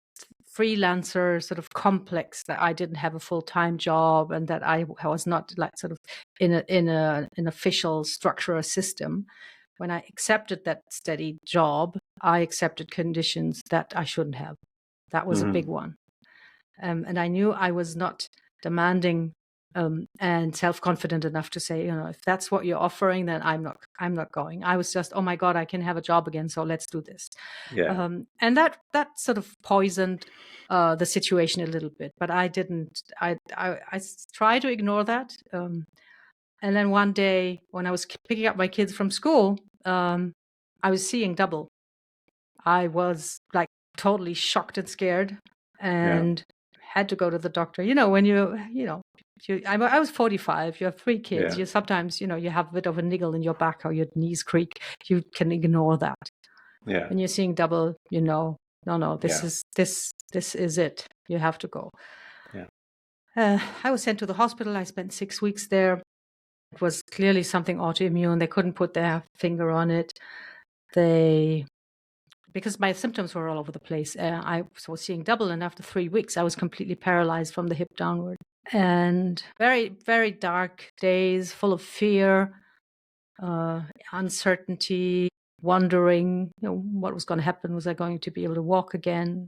freelancer sort of complex that I didn't have a full-time job and that I was not like sort of in an official structure or system. When I accepted that steady job, I accepted conditions that I shouldn't have. That was a big one. And I knew I was not demanding and self-confident enough to say, if that's what you're offering, then I'm not going. I was just, oh my God, I can have a job again, so let's do this. Yeah. And that sort of poisoned the situation a little bit, but I didn't. I try to ignore that. And then one day when I was picking up my kids from school, I was seeing double. I was like totally shocked and scared, and had to go to the doctor. I was 45. You have 3 kids. Yeah. You sometimes, you have a bit of a niggle in your back or your knees creak. You can ignore that. Yeah. When you're seeing double, no, this is it. You have to go. Yeah. I was sent to the hospital. I spent 6 weeks there. It was clearly something autoimmune. They couldn't put their finger on it. Because my symptoms were all over the place. I was seeing double, and after 3 weeks, I was completely paralyzed from the hip downward. And very, very dark days, full of fear, uncertainty, wondering, what was going to happen. Was I going to be able to walk again?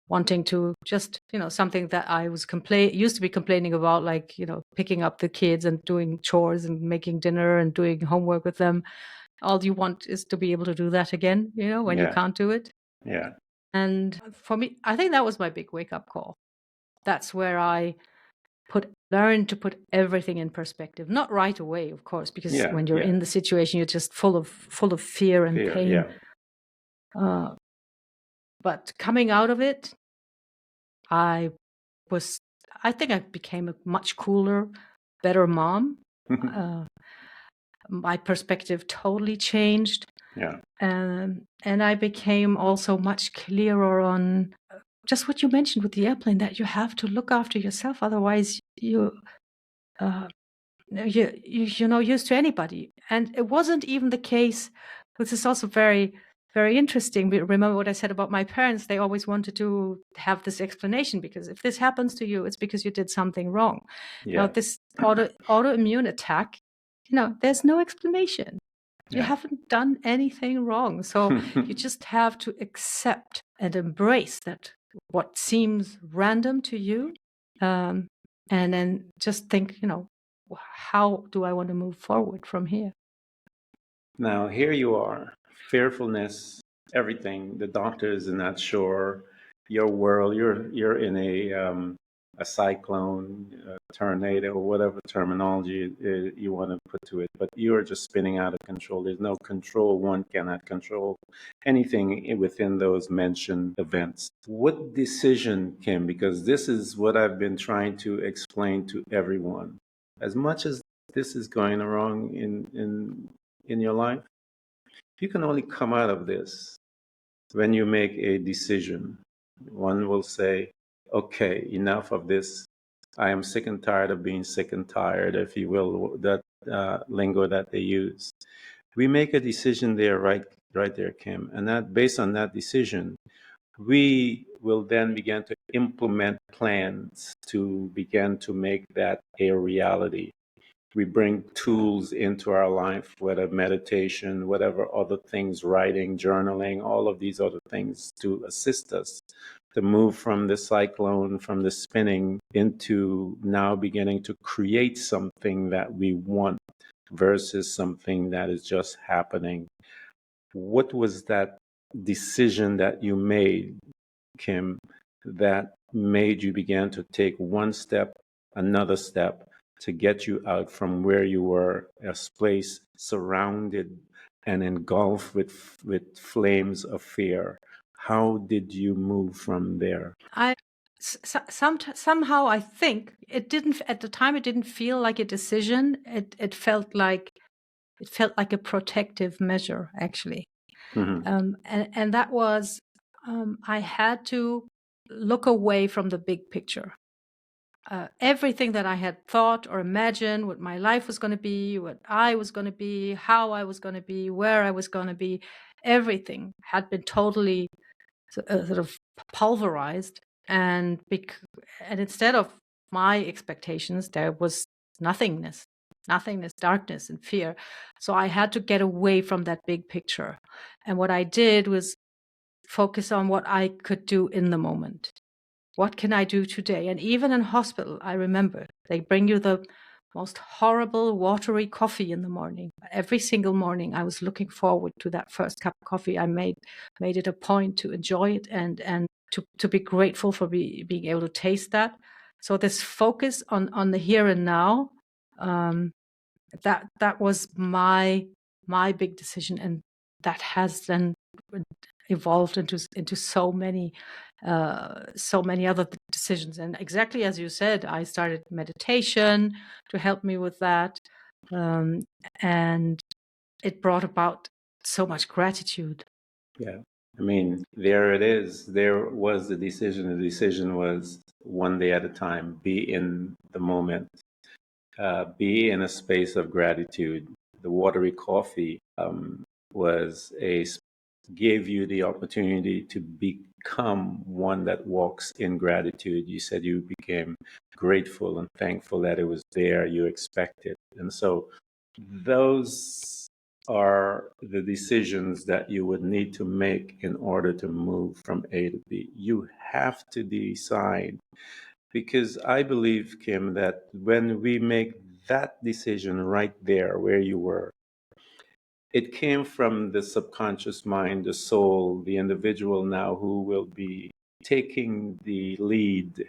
Wanting to just, something that I was used to be complaining about, like, picking up the kids and doing chores and making dinner and doing homework with them. All you want is to be able to do that again, when you can't do it. Yeah. And for me, I think that was my big wake-up call. That's where I learned to put everything in perspective. Not right away, of course, because when you're in the situation, you're just full of fear and pain. Yeah. But coming out of it, I think I became a much cooler, better mom. My perspective totally changed. Yeah. And I became also much clearer on just what you mentioned with the airplane, that you have to look after yourself. Otherwise, you're no use to anybody. And it wasn't even the case. This is also very, very interesting. Remember what I said about my parents? They always wanted to have this explanation, because if this happens to you, it's because you did something wrong. Yeah. This autoimmune attack, there's no explanation. You haven't done anything wrong. So you just have to accept and embrace that what seems random to you, and then just think, how do I want to move forward from here? Now, here you are, fearfulness, everything. The doctor is not sure. Your world, you're in a cyclone, a tornado, whatever terminology you want to put to it, but you are just spinning out of control. There's no control. One cannot control anything within those mentioned events. What decision, Kim, because this is what I've been trying to explain to everyone. As much as this is going wrong in your life, you can only come out of this when you make a decision. One will say, okay, enough of this. I am sick and tired of being sick and tired, if you will, that lingo that they use. We make a decision there, right there, Kim. And that, based on that decision, we will then begin to implement plans to begin to make that a reality. We bring tools into our life, whether meditation, whatever other things, writing, journaling, all of these other things to assist us to move from the cyclone, from the spinning, into now beginning to create something that we want versus something that is just happening. What was that decision that you made, Kim, that made you begin to take one step, another step, to get you out from where you were, a place surrounded and engulfed with flames of fear? How did you move from there? Somehow I think it didn't, at the time, it didn't feel like a decision. It felt like a protective measure, actually. Mm-hmm. And that was, I had to look away from the big picture. Everything that I had thought or imagined, what my life was going to be, what I was going to be, how I was going to be, where I was going to be, everything had been totally sort of pulverized. And instead of my expectations, there was nothingness, darkness, and fear. So I had to get away from that big picture. And what I did was focus on what I could do in the moment. What can I do today? And even in hospital, I remember they bring you the most horrible watery coffee in the morning. Every single morning, I was looking forward to that first cup of coffee. I made it a point to enjoy it and to be grateful for being able to taste that. So this focus on the here and now, that was my big decision, and that has then evolved into so many other decisions. And exactly as you said, I started meditation to help me with that, and it brought about so much gratitude. Yeah. I mean, there it is. There was the decision. The decision was one day at a time. Be in the moment. Be in a space of gratitude. The watery coffee gave you the opportunity to become one that walks in gratitude. You said you became grateful and thankful that it was there. You expected, and so those are the decisions that you would need to make in order to move from A to B. You have to decide, because I believe, Kim, that when we make that decision right there where you were, it came from the subconscious mind, the soul, the individual now who will be taking the lead.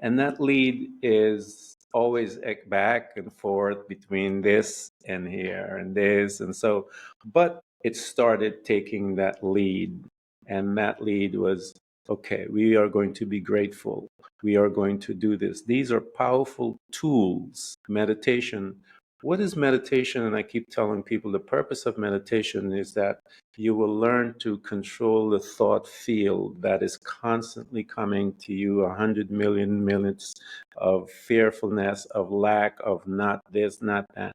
And that lead is always back and forth between this and here and this. And so, but it started taking that lead. And that lead was, okay, we are going to be grateful. We are going to do this. These are powerful tools. Meditation. What is meditation? And I keep telling people the purpose of meditation is that you will learn to control the thought field that is constantly coming to you, 100 million minutes of fearfulness, of lack, of not this, not that.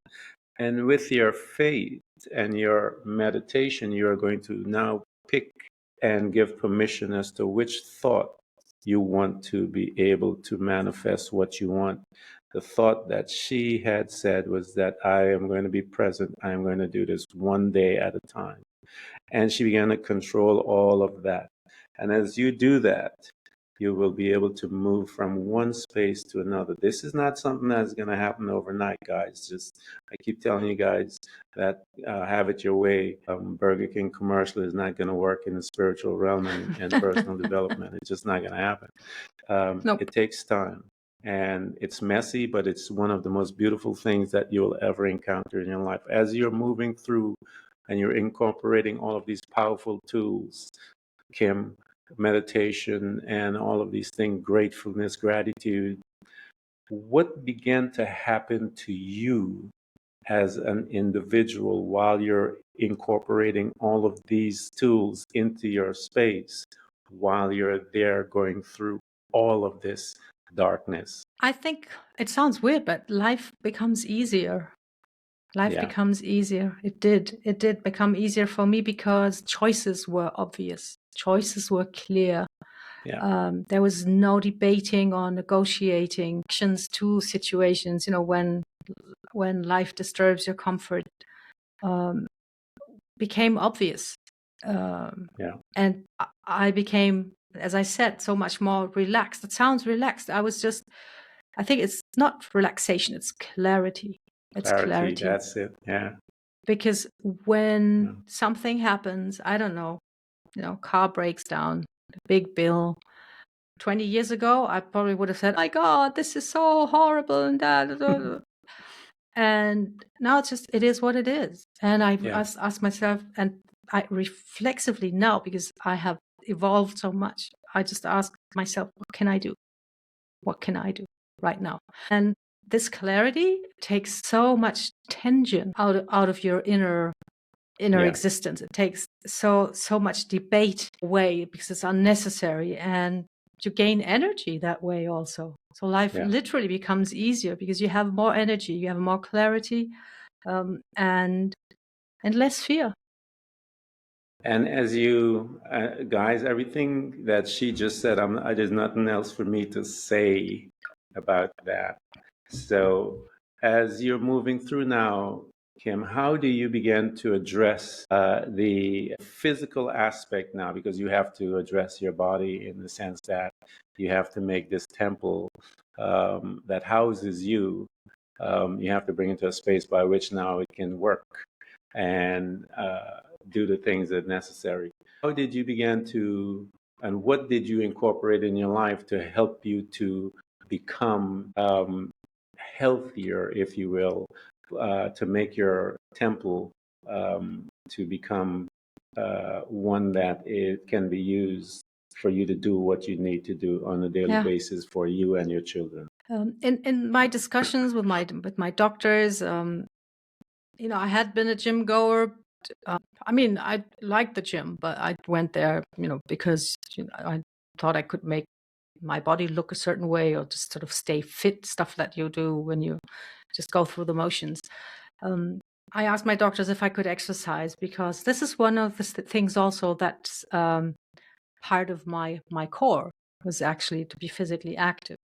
And with your faith and your meditation, you're going to now pick and give permission as to which thought you want to be able to manifest what you want. The thought that she had said was that I am going to be present. I am going to do this one day at a time. And she began to control all of that. And as you do that, you will be able to move from one space to another. This is not something that's going to happen overnight, guys. Just, I keep telling you guys that have it your way. Burger King commercial is not going to work in the spiritual realm and personal development. It's just not going to happen. Nope. It takes time. And it's messy, but it's one of the most beautiful things that you'll ever encounter in your life. As you're moving through and you're incorporating all of these powerful tools, Kim, meditation and all of these things, gratefulness, gratitude, what began to happen to you as an individual while you're incorporating all of these tools into your space, while you're there going through all of this darkness? I think it sounds weird, but life becomes easier. Life becomes easier. It did become easier for me because choices were obvious. Choices were clear. There was no debating or negotiating actions to situations. When life disturbs your comfort, became obvious. And I became, as I said, so much more relaxed. It sounds relaxed. I think it's not relaxation, it's clarity. It's clarity. That's it. Yeah. Because when something happens, I don't know, car breaks down, big bill. 20 years ago, I probably would have said, "My God, this is so horrible," and that. And now it is what it is. And I've asked myself, and I reflexively now, because I have evolved so much, I just ask myself, what can I do? What can I do right now? And this clarity takes so much tension out of your inner existence. It takes so much debate away because it's unnecessary, and you gain energy that way also. So life literally becomes easier because you have more energy, you have more clarity, and less fear. And as you guys, everything that she just said, there's nothing else for me to say about that. So as you're moving through now, Kim, how do you begin to address the physical aspect now? Because you have to address your body in the sense that you have to make this temple that houses you. You have to bring it to a space by which now it can work and do the things that are necessary. How did you begin to, and what did you incorporate in your life to help you to become healthier, if you will, to make your temple to become one that it can be used for you to do what you need to do on a daily basis for you and your children? In my discussions with my doctors, I had been a gym goer. I mean, I liked the gym, but I went there, because I thought I could make my body look a certain way, or just sort of stay fit, stuff that you do when you just go through the motions. I asked my doctors if I could exercise, because this is one of the things also that's part of my core, was actually to be physically active.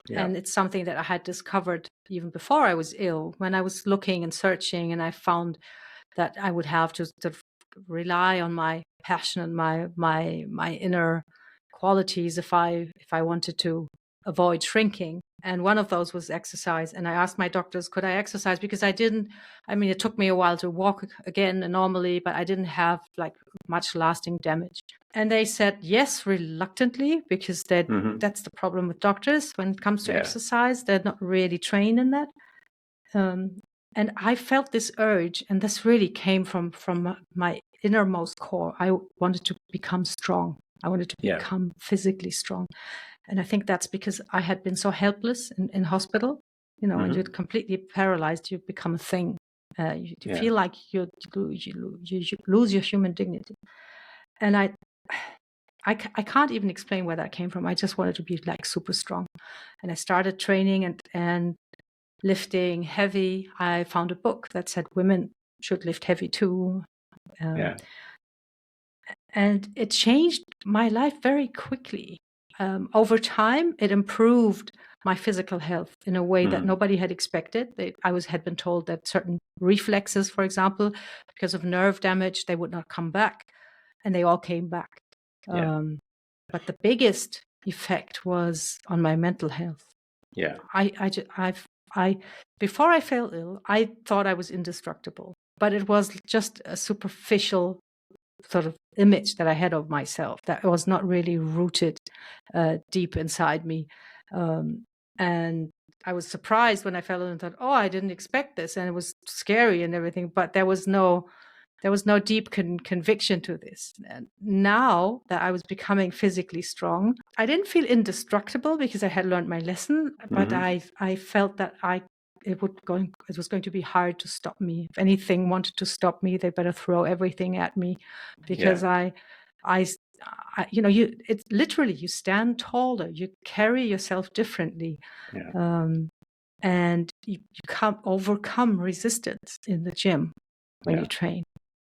Yeah. And it's something that I had discovered even before I was ill, when I was looking and searching, and I found that I would have to sort of rely on my passion and my inner qualities if I wanted to avoid shrinking. And one of those was exercise. And I asked my doctors, could I exercise? Because it took me a while to walk again normally, but I didn't have like much lasting damage. And they said yes, reluctantly, because that's the problem with doctors when it comes to exercise. They're not really trained in that. And I felt this urge, and this really came from my innermost core. I wanted to become strong. I wanted to become physically strong. And I think that's because I had been so helpless in hospital, and you're completely paralyzed. You become a thing. You feel like you lose your human dignity. And I can't even explain where that came from. I just wanted to be like super strong. And I started training and lifting heavy. I found a book that said women should lift heavy too. And it changed my life very quickly. Over time, it improved my physical health in a way that nobody had expected. Had been told that certain reflexes, for example, because of nerve damage, they would not come back, and they all came back. But the biggest effect was on my mental health. Before I fell ill, I thought I was indestructible, but it was just a superficial sort of image that I had of myself that was not really rooted deep inside me. And I was surprised when I fell ill and thought, oh, I didn't expect this. And it was scary and everything, but there was no deep conviction to this. And now that I was becoming physically strong, I didn't feel indestructible because I had learned my lesson, but I felt that it was going to be hard to stop me. If anything wanted to stop me, they better throw everything at me, because it's literally, you stand taller, you carry yourself differently, and you can't overcome resistance in the gym when you train.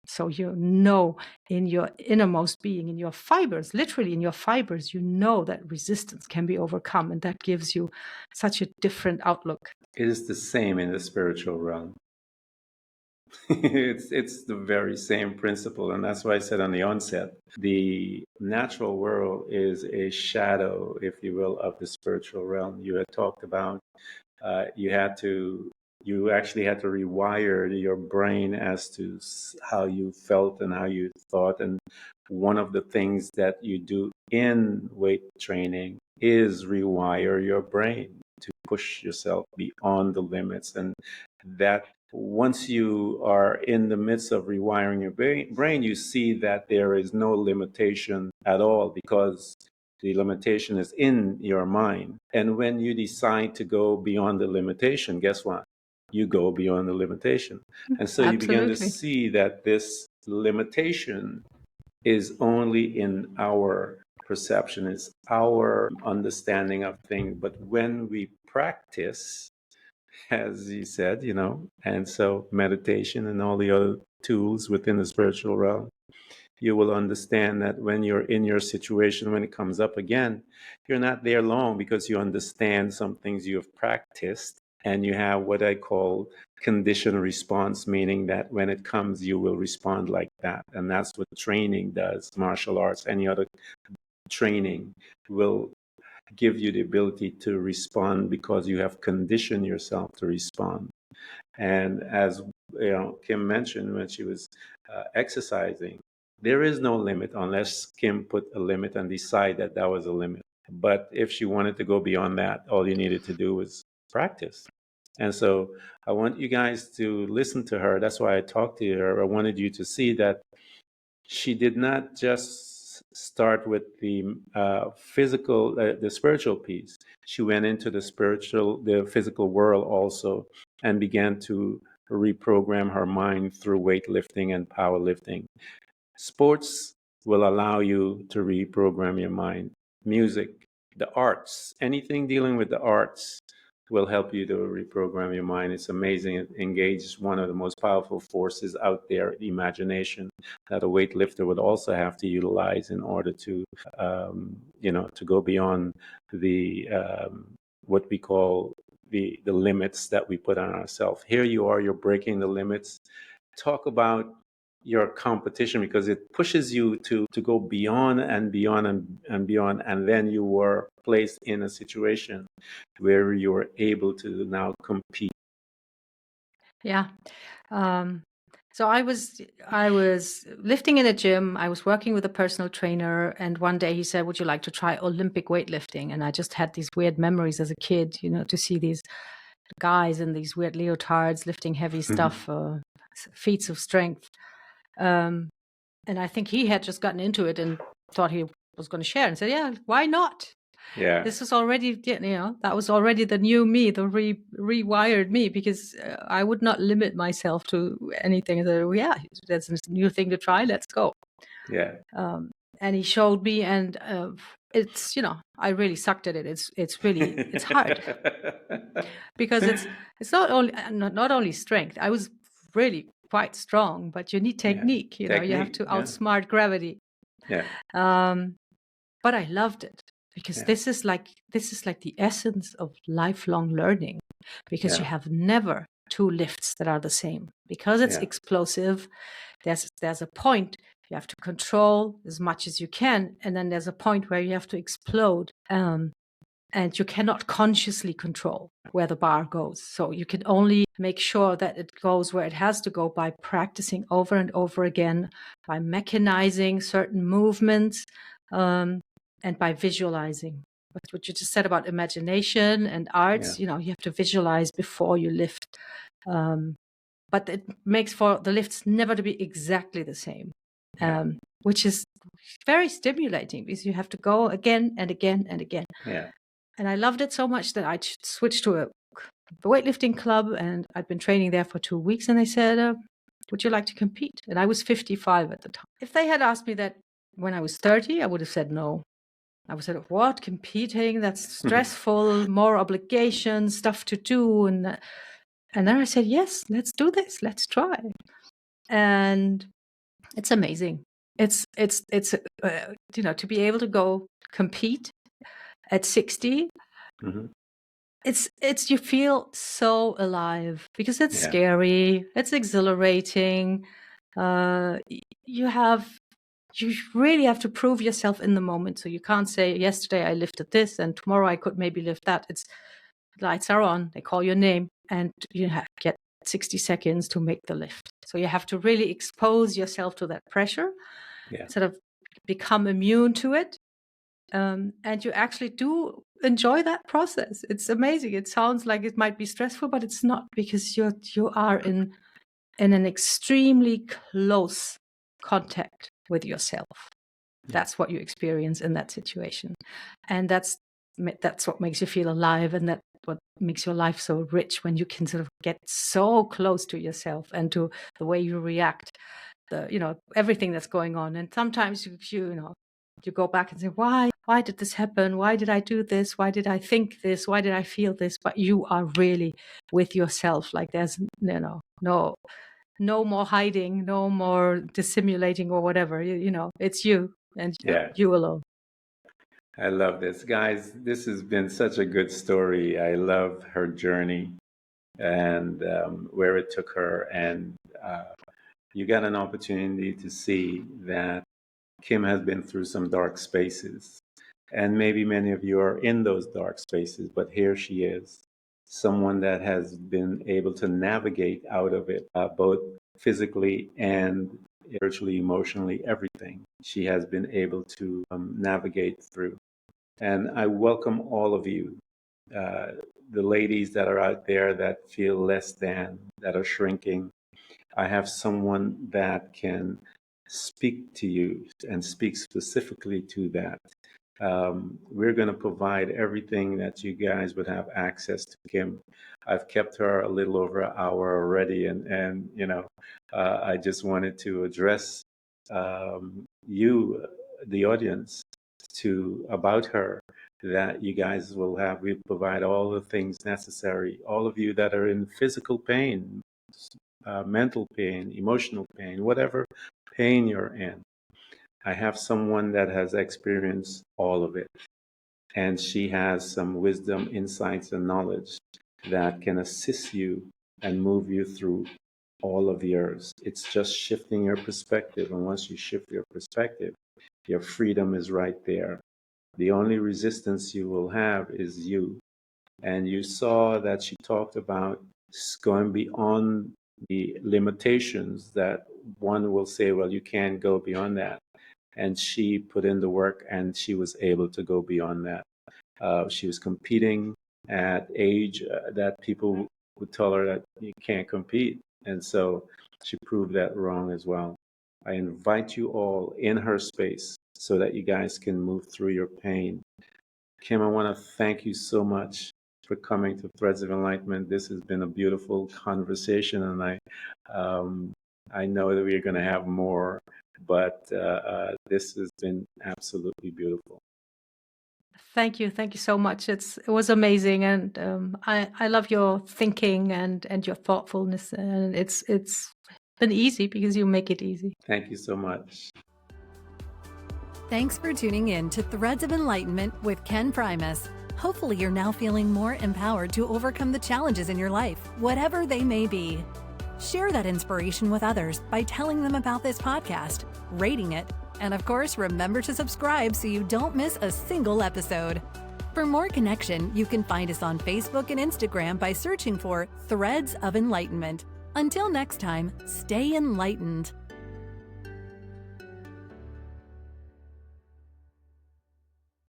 So in your innermost being, in your fibers, literally in your fibers, that resistance can be overcome, and that gives you such a different outlook. It is the same in the spiritual realm. It's the very same principle, and that's why I said on the onset, the natural world is a shadow, if you will, of the spiritual realm. You had talked about you actually had to rewire your brain as to how you felt and how you thought. And one of the things that you do in weight training is rewire your brain to push yourself beyond the limits. And that once you are in the midst of rewiring your brain, you see that there is no limitation at all, because the limitation is in your mind. And when you decide to go beyond the limitation, guess what? You go beyond the limitation. And so you begin to see that this limitation is only in our perception, it's our understanding of things. But when we practice, as you said, and so meditation and all the other tools within the spiritual realm, you will understand that when you're in your situation, when it comes up again, you're not there long, because you understand some things you have practiced, and you have what I call conditioned response, meaning that when it comes, you will respond like that. And that's what training does. Martial arts, any other training will give you the ability to respond because you have conditioned yourself to respond. And as Kim mentioned when she was exercising, there is no limit unless Kim put a limit and decide that that was a limit. But if she wanted to go beyond that, all you needed to do was practice. And so I want you guys to listen to her. That's why I talked to her. I wanted you to see that she did not just start with the physical, the spiritual piece. She went into the physical world also, and began to reprogram her mind through weightlifting and powerlifting. Sports will allow you to reprogram your mind. Music, the arts, anything dealing with the arts will help you to reprogram your mind. It's amazing. It engages one of the most powerful forces out there, imagination, that a weightlifter would also have to utilize in order to, to go beyond the what we call the limits that we put on ourselves. Here you are, you're breaking the limits. Talk about your competition, because it pushes you to go beyond and beyond and beyond, and then you were placed in a situation where you were able to now compete. Yeah. So I was lifting in a gym. I was working with a personal trainer, and one day he said, "Would you like to try Olympic weightlifting?" And I just had these weird memories as a kid, to see these guys in these weird leotards lifting heavy stuff, feats of strength. And I think he had just gotten into it and thought he was going to share, and said, "Yeah, why not?" Yeah. This was already, that was already the new me, the rewired me, because I would not limit myself to anything. So, yeah, that's a new thing to try. Let's go. Yeah. And he showed me, and it's, I really sucked at it. It's really, it's hard because it's not only strength. I was really quite strong, but you need technique. You have to outsmart gravity. Yeah. But I loved it. Because this is like the essence of lifelong learning, because you have never two lifts that are the same. Because it's explosive, there's a point you have to control as much as you can, and then there's a point where you have to explode, and you cannot consciously control where the bar goes. So you can only make sure that it goes where it has to go by practicing over and over again, by mechanizing certain movements, and by visualizing. What you just said about imagination and arts, you have to visualize before you lift. But it makes for the lifts never to be exactly the same, which is very stimulating, because you have to go again and again and again. Yeah. And I loved it so much that I switched to a weightlifting club, and I'd been training there for 2 weeks, and they said, "Would you like to compete?" And I was 55 at the time. If they had asked me that when I was 30, I would have said no. I was like, "What? Competing? That's stressful, more obligations, stuff to do." And then I said, "Yes, let's do this. Let's try." And it's amazing. It's to be able to go compete at 60. Mm-hmm. It's you feel so alive, because it's scary. It's exhilarating. You really have to prove yourself in the moment. So you can't say, "Yesterday I lifted this and tomorrow I could maybe lift that." It's lights are on, they call your name, and you get 60 seconds to make the lift. So you have to really expose yourself to that pressure, sort of become immune to it. And you actually do enjoy that process. It's amazing. It sounds like it might be stressful, but it's not, because you are in an extremely close contact with yourself. That's what you experience in that situation, and that's what makes you feel alive, and that's what makes your life so rich, when you can sort of get so close to yourself and to the way you react, everything that's going on. And sometimes you go back and say, why did this happen? Why did I do this? Why did I think this? Why did I feel this? But you are really with yourself. Like there's no more hiding, no more dissimulating or whatever. It's you, and you alone. I love this. Guys, this has been such a good story. I love her journey and where it took her. And you got an opportunity to see that Kim has been through some dark spaces. And maybe many of you are in those dark spaces, but here she is, someone that has been able to navigate out of it, both physically and spiritually, emotionally, everything. She has been able to navigate through. And I welcome all of you, uh, the ladies that are out there that feel less than, that are shrinking. I have someone that can speak to you and speak specifically to that. We're going to provide everything that you guys would have access to Kim. I've kept her a little over an hour already, and I just wanted to address you, the audience, to about her, that you guys will have. We provide all the things necessary. All of you that are in physical pain, mental pain, emotional pain, whatever pain you're in. I have someone that has experienced all of it, and she has some wisdom, insights, and knowledge that can assist you and move you through all of yours. It's just shifting your perspective, and once you shift your perspective, your freedom is right there. The only resistance you will have is you. And you saw that she talked about going beyond the limitations that one will say, well, you can't go beyond that. And she put in the work, and she was able to go beyond that. She was competing at age that people would tell her that you can't compete. And so she proved that wrong as well. I invite you all in her space so that you guys can move through your pain. Kim, I want to thank you so much for coming to Threads of Enlightenment. This has been a beautiful conversation, and I know that we're going to have more, but this has been absolutely beautiful. Thank you so much. It was amazing, and I love your thinking and your thoughtfulness, and it's been easy because you make it easy. Thank you so much. Thanks for tuning in to Threads of Enlightenment with Ken Primus. Hopefully you're now feeling more empowered to overcome the challenges in your life, whatever they may be. Share that inspiration with others by telling them about this podcast, rating it, and of course, remember to subscribe so you don't miss a single episode. For more connection, you can find us on Facebook and Instagram by searching for Threads of Enlightenment. Until next time, stay enlightened.